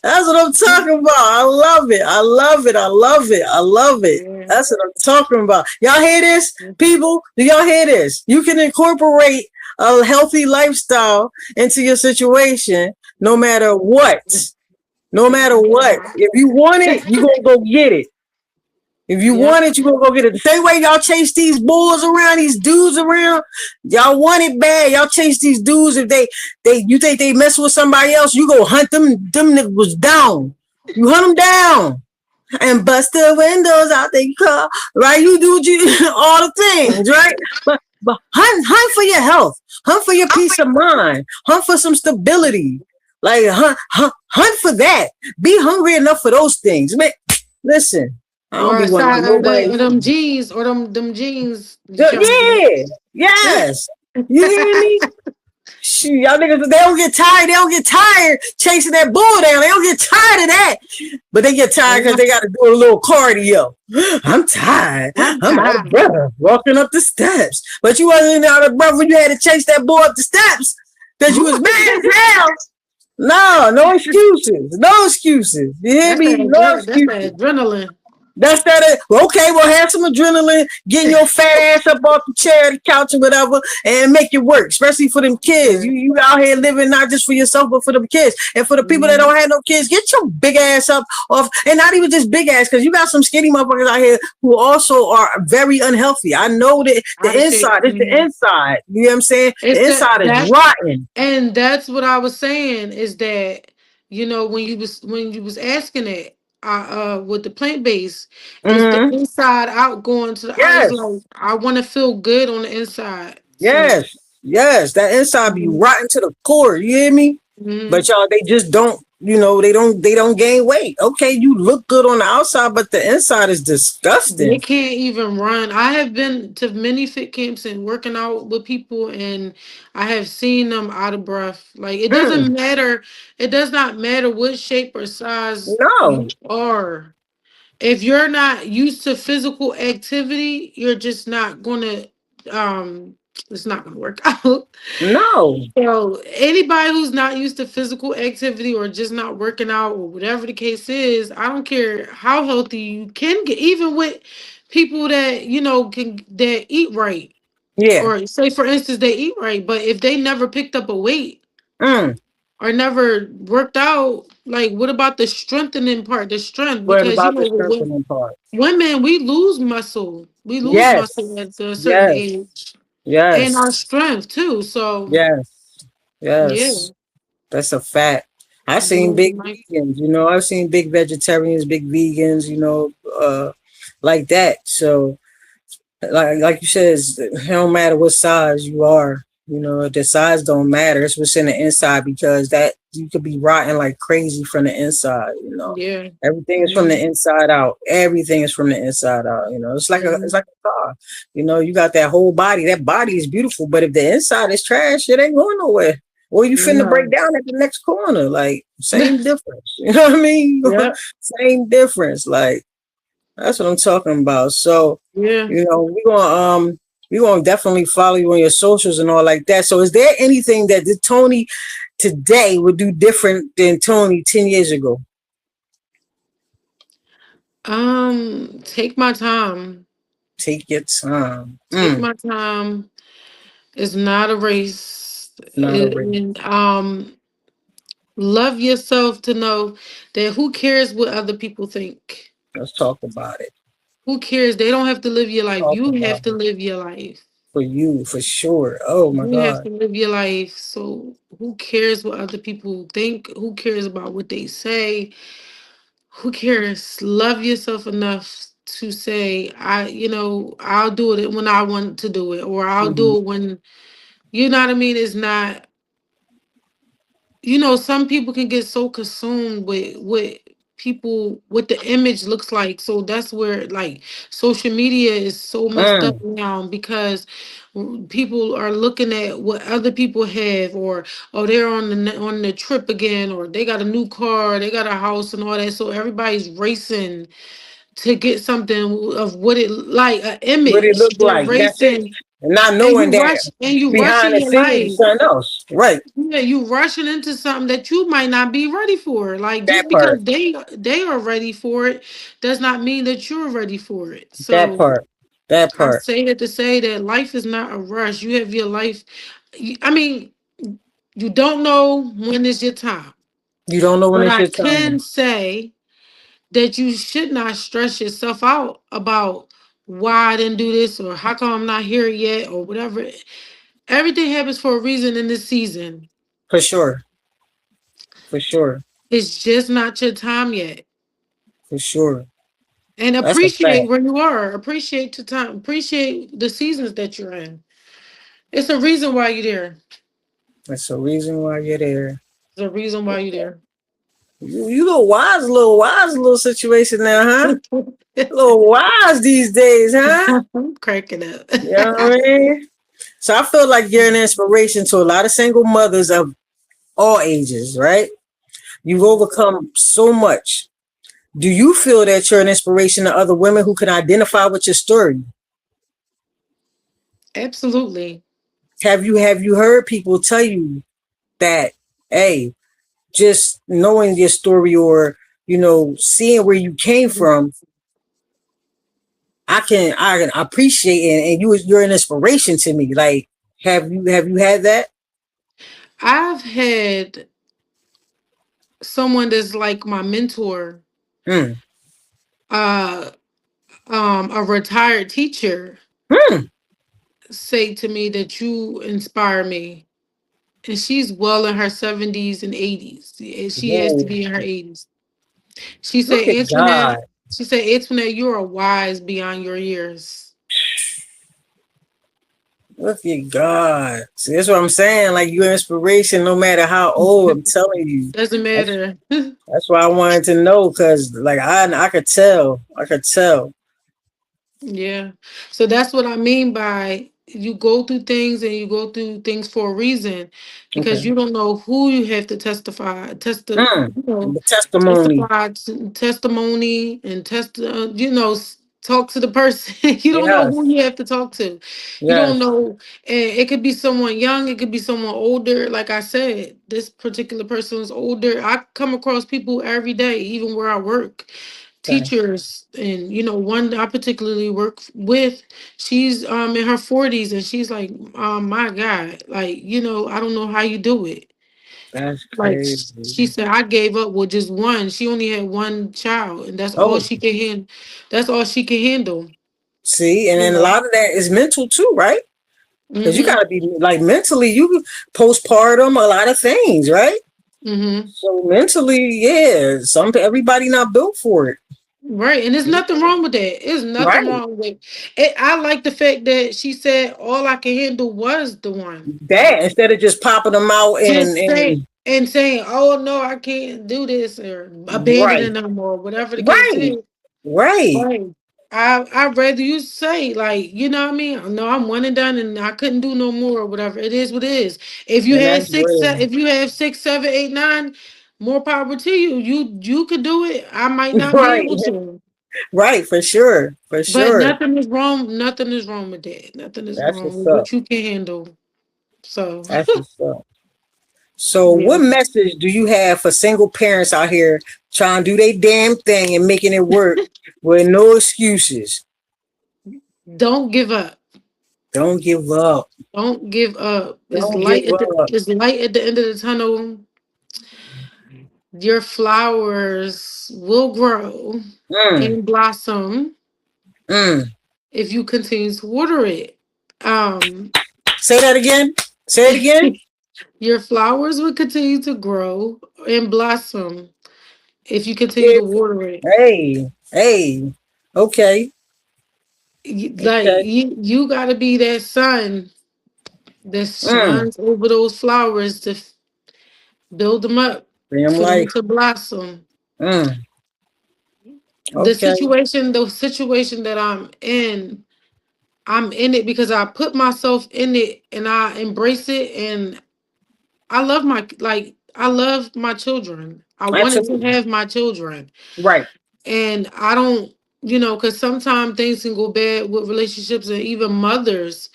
That's what I'm talking about. I love it. I love it. I love it. I love it. Yeah. That's what I'm talking about. Y'all hear this, people? Do y'all hear this? You can incorporate a healthy lifestyle into your situation, no matter what. No matter what. If you want it, you're gonna go get it. If you Yeah. want it, you're gonna go get it. The same way y'all chase these bulls around, these dudes around, y'all want it bad. Y'all chase these dudes. If they you think they mess with somebody else, you go hunt them niggas down. You hunt them down and bust the windows out their car. Right? You do what you all the things, right? But hunt for your health, hunt for your peace of mind, hunt for some stability. Like hunt for that. Be hungry enough for those things. Man, listen. I don't Or be wanting nobody. them jeans, or them jeans. Yeah, yes. You hear me? Shoot, y'all niggas, they don't get tired. They don't get tired chasing that bull down. They don't get tired of that. But they get tired because they got to do a little cardio. I'm tired. I'm out of breath walking up the steps. But you wasn't out of breath when you had to chase that bull up the steps because you was mad as hell. No excuses. No excuses. You hear me? No That's excuses. that adrenaline. That's that. Okay, well, have some adrenaline, getting your fat ass up off the chair, the couch, or whatever, and make it work. Especially for them kids. You out here living not just for yourself, but for them kids. And for the people that don't have no kids, get your big ass up off, and not even just big ass, because you got some skinny motherfuckers out here who also are very unhealthy. I know that the inside, it's the inside. You know what I'm saying? The inside is rotten. And that's what I was saying is that, when you was asking it, with the plant based, it's the inside out going to the Yes. like I want to feel good on the inside. Yes, yes, that inside be rotten to the core. You hear me? But y'all, they just don't. They don't gain weight. Okay, you look good on the outside, but the inside is disgusting. They can't even run. I have been to many fit camps and working out with people, and I have seen them out of breath. Like it doesn't matter. It does not matter what shape or size you are. If you're not used to physical activity, you're just not gonna it's not gonna work out. No. So anybody who's not used to physical activity or just not working out or whatever the case is, I don't care how healthy you can get, even with people that that eat right. Yeah. Or say for instance they eat right, but if they never picked up a weight or never worked out, like what about the strengthening part, the strength? What Because about the strengthening part? women, we lose muscle. We lose muscle at a certain age. Yes. And our strength too. So yes. yeah. That's a fact. I've seen big vegans, I've seen big vegetarians, big vegans, like that. So like you said, it don't matter what size you are, the size don't matter. It's what's in the inside, because that you could be rotten like crazy from the inside, Yeah. Everything is from the inside out. Everything is from the inside out. It's like a car. You got that whole body. That body is beautiful, but if the inside is trash, it ain't going nowhere. Or you finna break down at the next corner. Like same difference. You know what I mean? Yeah. Same difference. Like that's what I'm talking about. So yeah, we're gonna definitely follow you on your socials and all like that. So is there anything that the Tony today would do different than Tony 10 years ago? Take my time. Take your time. Take my time. It's not a race. And love yourself to know that who cares what other people think. Let's talk about it. Who cares? They don't have to live your life. You have to live your life. For you, for sure. Oh my You have God. to live your life. So who cares what other people think? Who cares about what they say? Who cares? Love yourself enough to say, I'll do it when I want to do it, or I'll Mhm. do it when, you know what I mean? It's not, some people can get so consumed with what people, what the image looks like. So that's where, like, social media is so messed up Mm. now, because people are looking at what other people have, or oh, they're on the trip again, or they got a new car, they got a house and all that. So everybody's racing to get something of what it like, an What it image. look They're like. That's it. racing, And not and knowing that you behind rushing the your scenes is life. something else. Right. Yeah, you rushing into something that you might not be ready for. Like, That just because part. they are ready for it does not mean that you're ready for it. That So part. That I part. say that to say that life is not a rush. You have your life. I mean, you don't know when is your time. You don't know when But it's I your can time. say that you should not stress yourself out about why I didn't do this, or how come I'm not here yet, or whatever. Everything happens for a reason in this season. For sure. For sure. It's just not your time yet. For sure. And That's a appreciate fact. where you are. Appreciate the time. Appreciate the seasons that you're in. It's a reason why you're there. That's the reason why you're there. There's a reason why you're You little wise little situation now, huh? there. Little wise these days, huh? I'm cracking up. You know what I mean? So I feel like you're an inspiration to a lot of single mothers of all ages, right? You've overcome so much. Do you feel that you're an inspiration to other women who can identify with your story? Absolutely. Have you heard people tell you that, hey, just knowing your story, or seeing where you came from, I can appreciate it, and you're an inspiration to me. Like, have you had that? I've had someone that's like my mentor, Mm. uh a retired teacher, Mm. say to me that you inspire me. And she's well in her 70s and 80s. And she has to Whoa. be in her 80s. She said, Look at God. Antoinette, you are wise beyond your years. Look at God. See, that's what I'm saying. Like, you're inspiration no matter how old. I'm telling you. Doesn't That's matter. that's why I wanted to know, because like I could tell. I could tell. Yeah. So that's what I mean by you go through things, and you go through things for a reason, because Okay. you don't know who you have to Mm. you know, The testimony. testify testimony, and talk to the person. You don't know who Yes. you have to talk to. You don't Yes. know, and it could be someone young, it could be someone older. Like I said, this particular person is older. I come across people every day, even where I work, Okay. teachers. And one I particularly work with, she's in her 40s, and she's like, my God, like, I don't know how you do it. That's Like, crazy. she said, I gave up with just one. She only had one child, and that's all Oh, she can handle. That's all she can handle. see, and You then a know. lot of that is mental too, right? Because you Mm-hmm. gotta be like mentally, you postpartum a lot of things, right? Mm-hmm. So mentally, yeah, everybody not built for it. Right. And there's nothing wrong with that. There's nothing Right. wrong with it. I like the fact that she said all I can handle was the one. That instead of just popping them out and Just say and and saying, "Oh no, I can't do this," or right, abandoning them, or whatever the case right, is. right. Right. I'd rather you say, like, you know what I mean? No, I'm one and done, and I couldn't do no more, or whatever. It is what it is. If you And had that's real. if you have 6, 7, 8, 9, more power to you. You could do it. I might not be Right, able to. right, for sure, for But sure. nothing is wrong. Nothing is wrong with that. Nothing is That's wrong what's with up. what you can handle. So That's what's up. So, yeah. what message do you have for single parents out here trying to do their damn thing and making it work with no excuses? Don't give up. Don't give up. Don't give up. Don't give up. It's light at the end of the tunnel. Your flowers will grow Mm, and blossom mm. if you continue to water it. Um, Say that again. Say it again. your flowers will continue to grow and blossom if you continue to If, water it. hey. Okay. Like Okay. you got to be that sun that Mm. shines over those flowers to build them up Bring 'em for them life. to blossom. Mm. The Okay. situation that I'm in it because I put myself in it and I embrace it, and I love my children. I wanted to Absolutely. have my children, Right. and I don't, because sometimes things can go bad with relationships, and even mothers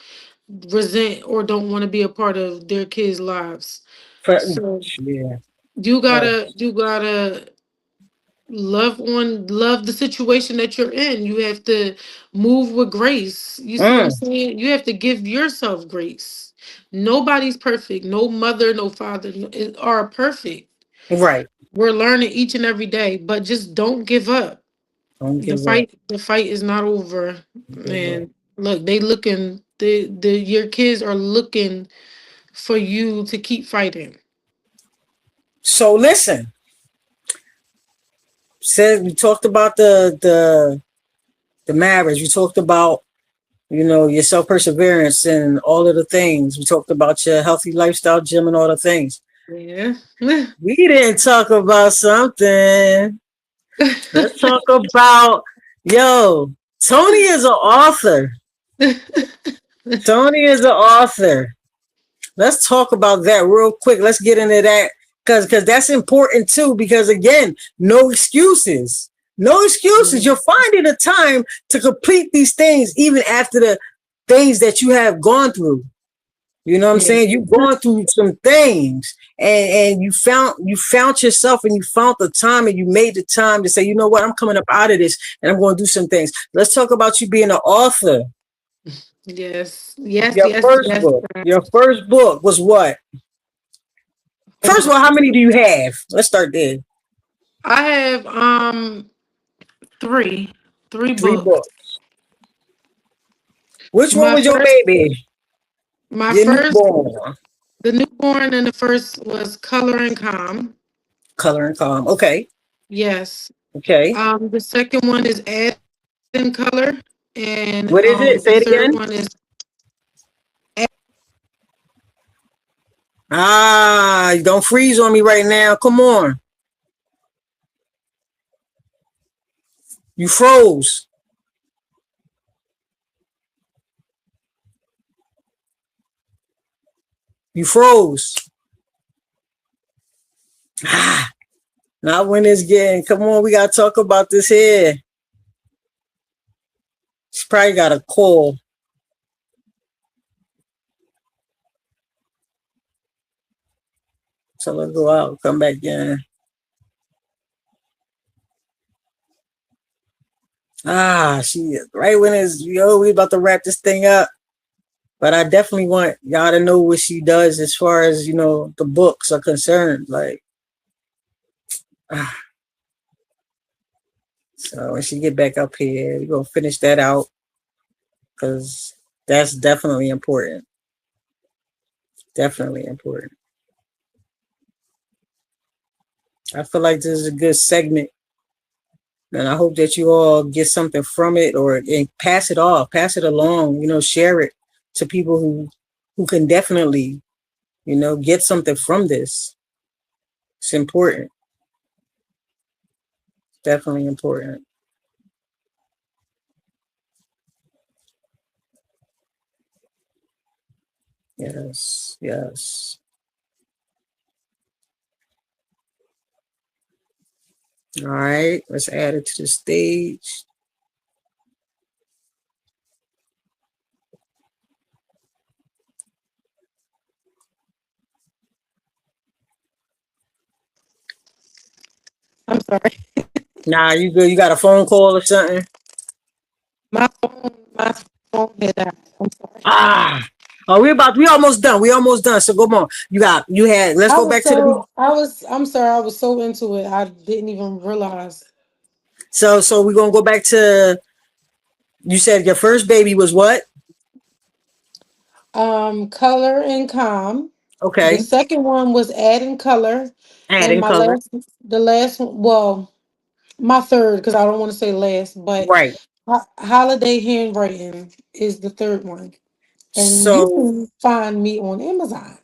resent or don't want to be a part of their kids' lives. For, So yeah. Yeah. you gotta love the situation that you're in. You have to move with grace. You see what I'm Mm. saying? You have to give yourself grace. Nobody's perfect. No mother, no father are perfect. Right. We're learning each and every day, but just don't give up. Don't The give up. fight is not over. Don't give up. And look, they looking the your kids are looking for you to keep fighting. So listen. Said we talked about the marriage. We talked about your self perseverance and all of the things. We talked about your healthy lifestyle, gym, and all the things. Yeah. We didn't talk about something. Let's talk about Tony is an author. Tony is an author. Let's talk about that real quick. Let's get into that because that's important too. Because again, no excuses. No excuses. You're finding the time to complete these things even after the things that you have gone through. You know what I'm Yeah. saying? You've gone through some things and you found yourself and you found the time and you made the time to say, you know what, I'm coming up out of this and I'm going to do some things. Let's talk about you being an author. Yes. Yes. Your Yes. first Yes. book. Your first book was what? First of all, how many do you have? Let's start there. I have three Three books. books. Which one My was your first baby? my Your first newborn. the newborn and the first was Color and Calm. Color and Calm. Okay. Yes. Okay. The second one is Add in Color, and What is it? the Say it third again. one is Ah, don't freeze on me right now. Come on. You froze. You froze. Ah, not when it's getting. Come on, we gotta talk about this here. She's probably got a call. So let's go out, come back in. Ah, she right when it's we about to wrap this thing up. But I definitely want y'all to know what she does as far as the books are concerned. Like, so when she get back up here, we're gonna finish that out because that's definitely important. Definitely important. I feel like this is a good segment, and I hope that you all get something from it or and pass it off, pass it along. Share it to people who can definitely get something from this. It's important. Definitely important. Yes, yes. All right, let's add it to the stage. I'm sorry. Nah, you good? You got a phone call or something? My phone had died. I'm sorry. Ah, oh, we almost done. We almost done. So come on. You had. Let's go back to the. I'm sorry, I was so into it. I didn't even realize. So we're gonna go back to. You said your first baby was what? Color and Calm. The Okay. second one was Add and Color, and Adding my color. the last one, well, my third, because I don't want to say last, but Right. Holiday Handwriting is the third one, and you So can find me on Amazon.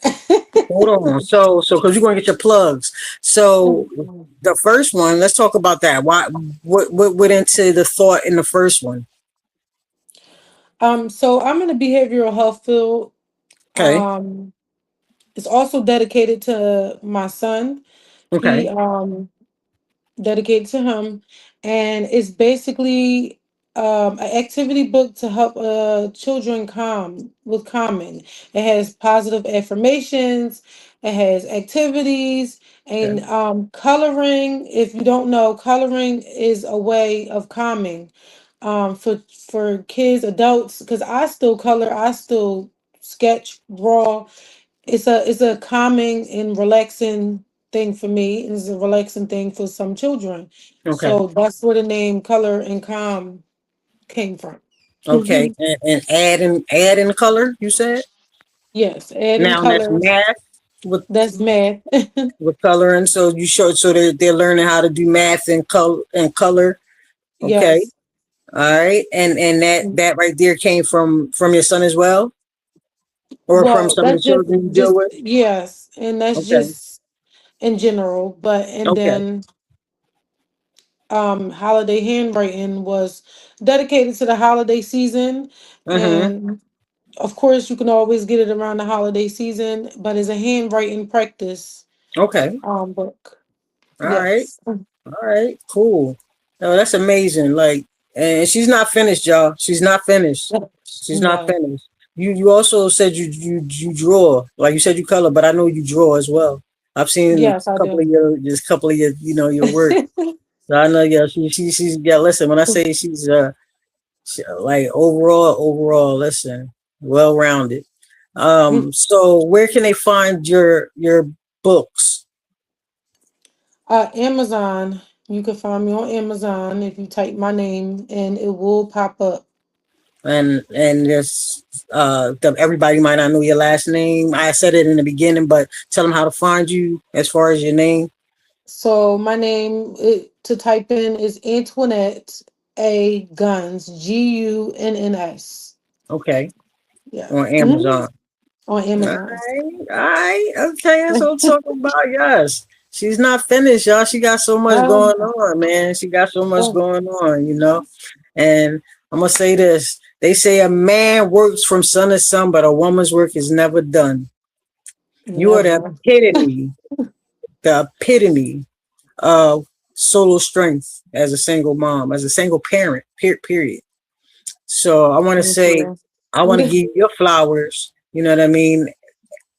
hold on. So because you're going to get your plugs. So the first one, let's talk about that. Why? What went into the thought in the first one? So I'm in the behavioral health field. Okay. Um, it's also dedicated to my son. He Okay. dedicated to him, and it's basically an activity book to help children calm with calming. It has positive affirmations, it has activities, and Okay. coloring. If you don't know, coloring is a way of calming for kids, adults. Because I still color, I still sketch, draw. It's a calming and relaxing thing for me, and it's a relaxing thing for some children. Okay. So that's where the name Color and Calm came from. Okay. And add in color. You said Yes, adding now that's colors. math with That's math. coloring. So you show so they're learning how to do math and color. Okay. Yes. All right. And that right there came from your son as well, or from Well, some of the that's just children you deal just with. yes, and that's Okay. just in general. But and Okay. then holiday handwriting was dedicated to the holiday season, Mm-hmm. and of course you can always get it around the holiday season, but it's a handwriting practice Okay. book. All right. Yes. All right. Cool. No, that's amazing. Like, and she's not finished, y'all. She's not finished. She's not No. finished. You also said you draw. Like you said you color, but I know you draw as well. I've seen Yes, a I couple do. of your just couple of your work. So I know, yeah, she's yeah. Listen, when I say she's like overall, listen, well rounded. So where can they find your books? Amazon. You can find me on Amazon if you type my name and it will pop up. And just everybody might not know your last name. I said it in the beginning, but tell them how to find you as far as your name. So my name to type in is Antoinette A Guns, Gunns. Okay, Yeah. on Mhm. Amazon. On All Amazon. right, all right, okay, that's what I'm talking about. Yes, she's not finished, y'all. She got so much Um, going on, man. She got so much oh, going on. And I'm gonna say this: they say a man works from sun to sun, but a woman's work is never done. You are never. the epitome of solo strength as a single mom, as a single parent. Period. So I want to Thank say, you. I want to give you your flowers. You know what I mean?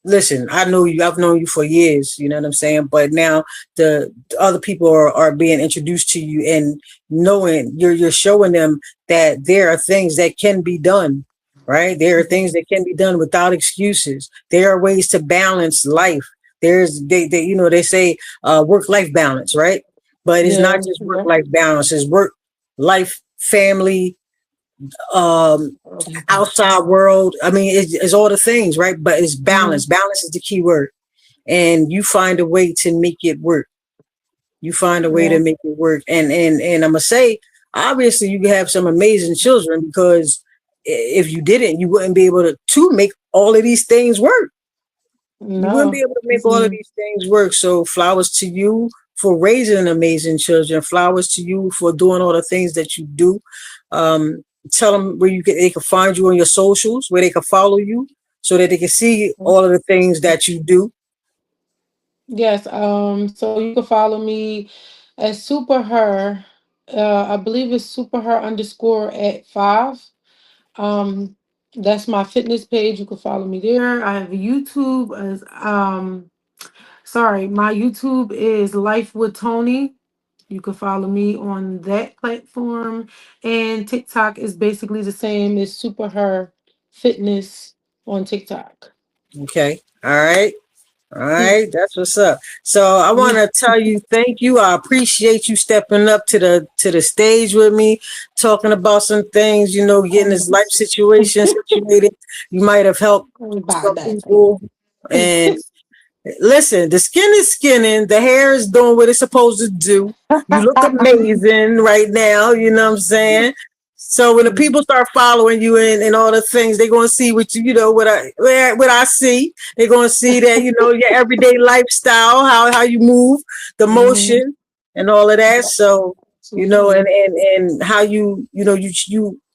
Listen, I know you. I've known you for years. You know what I'm saying. But now the other people are being introduced to you, and knowing you're showing them that there are things that can be done. Right? There are things that can be done without excuses. There are ways to balance life. They say work life balance, right? But it's Yeah. not just work Yeah. life balance. It's work life, family, um outside world. I mean, it's all the things, right? But it's balance. Mhm. Balance is the key word. And you find a way to make it work. You find a way Yeah. to make it work. And I'm gonna say, obviously, you have some amazing children, because if you didn't, you wouldn't be able to make all of these things work. You wouldn't be No. able to make all of Mhm. these things work. So flowers to you for raising amazing children. Flowers to you for doing all the things that you do. Tell them where they can find you on your socials, where they can follow you, so that they can see all of the things that you do. Yes. So you can follow me at Super Her. I believe it's Super Her underscore at 5. Um, that's my fitness page. You can follow me there. I have a YouTube as sorry, my YouTube is Life with Tony. You can follow me on that platform. And TikTok is basically the same as Super Her Fitness on TikTok. Okay. All right. All right, that's what's up. So I want to tell you thank you. I appreciate you stepping up to the stage with me, talking about some things, getting this life situation situated. You might have helped some people. And listen, the skin is skinning, the hair is doing what it's supposed to do. You look amazing right now, you know what I'm saying? So when the people start following you and all the things, they're gonna see what what I see. They're gonna see that your everyday lifestyle, how you move, the motion, and all of that. So and how you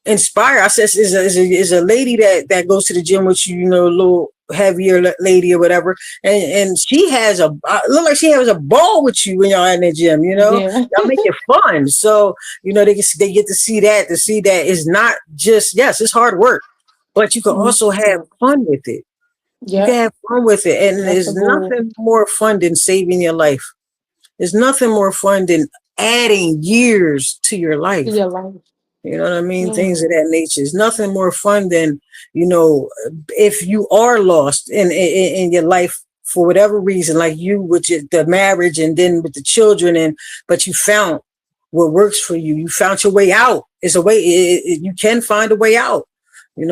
inspire. I said is a lady that goes to the gym with you, a little heavier lady or whatever, and she has look like she has a ball with you when y'all in the gym. Y'all make it fun. So they get to see that it's not just, yes, it's hard work, but you can also have fun with it. You can have fun with it, and there's nothing more fun than saving your life. There's nothing more fun than adding years to your life. You know what I mean? Things of that nature. It's nothing more fun than, if you are lost in your life for whatever reason, like you with the marriage and then with the children, but you found what works for you. You found your way out. It's a way, you can find a way out.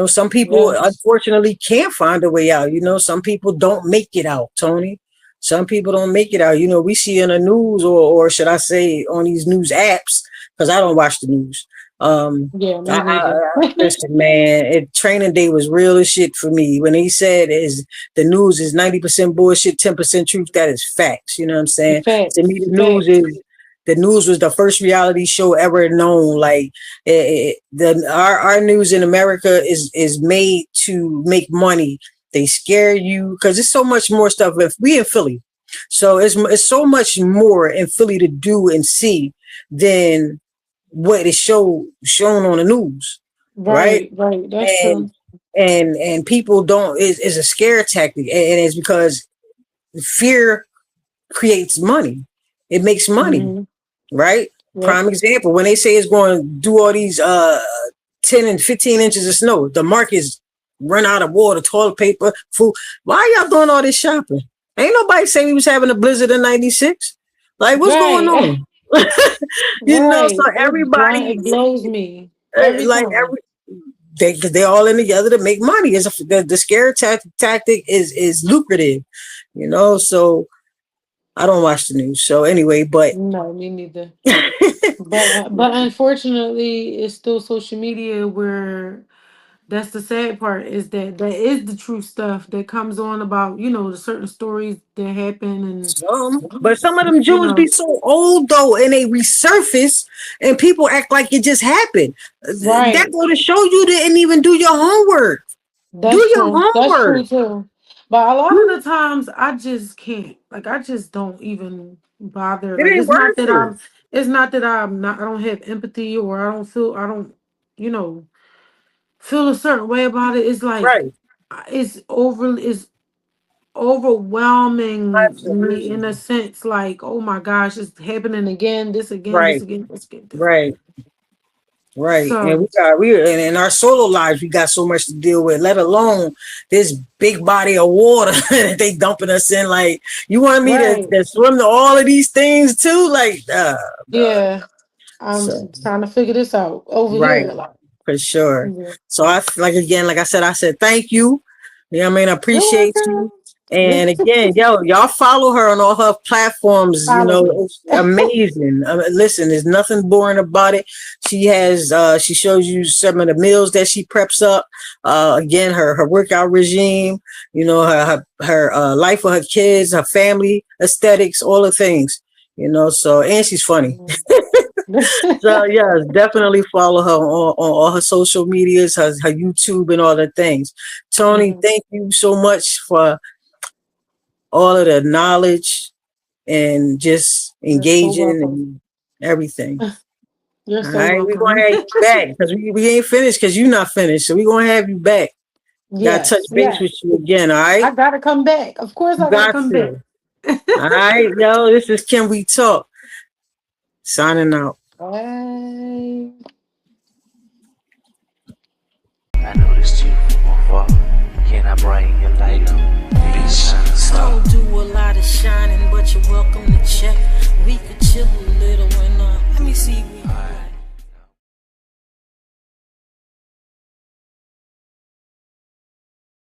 Some people unfortunately can't find a way out. Some people don't make it out, Tony. Some people don't make it out. We see in the news or should I say on these news apps, because I don't watch the news. Listen, man, training day was real as shit for me. When he said the news is 90% bullshit, 10% truth, that is facts. You know what I'm saying? To me, the news was the first reality show ever known. Like our news in America is made to make money. They scare you because there's so much more stuff. If we in Philly, so it's so much more in Philly to do and see than what is shown on the news, right? That's true. And people don't, it's a scare tactic, and it's because fear creates money. It makes money, right? Prime example, when they say it's going to do all these 10 and 15 inches of snow, the markets run out of water, toilet paper, food. Why are y'all doing all this shopping? Ain't nobody say we was having a blizzard in 96. Like, what's going on? So everybody, it blows me. They're all in together to make money. The scare tactic is lucrative, so I don't watch the news. So anyway, but no, me neither. but unfortunately, it's still social media where that's the sad part, is that is the true stuff that comes on about, the certain stories that happen. But some of them Jews be so old though, and they resurface and people act like it just happened. That go to show you didn't even do your homework. Do your homework. That's true too. But a lot of the times I just can't. Like, I just don't even bother. Like, it's not that I don't have empathy, or I don't feel a certain way about it. It's like it's overwhelming me in a sense, like, oh my gosh, it's happening again, this again. Right. So, and we in our solo lives, we got so much to deal with, let alone this big body of water that they dumping us in. Like, you want me to swim to all of these things too? Like, I'm trying to figure this out over here. Like, for sure. So like I said, thank you. You know what I mean? I appreciate you. And again, y'all follow her on all her platforms. It's amazing. Listen, there's nothing boring about it. She has, she shows you some of the meals that she preps up. Again, her workout regime. Her life with her kids, her family, aesthetics, all the things. So, and she's funny. So yes, definitely follow her on all her social medias, her YouTube, and all the things. Tony, thank you so much for all of the knowledge and just engaging and everything. You're so welcome. We're gonna have you back because we ain't finished because you're not finished. So we're gonna have you back. Gotta touch base with you again, all right? I gotta come back. Of course I gotta come back. All right, this is Can We Talk? Signing out. Bye.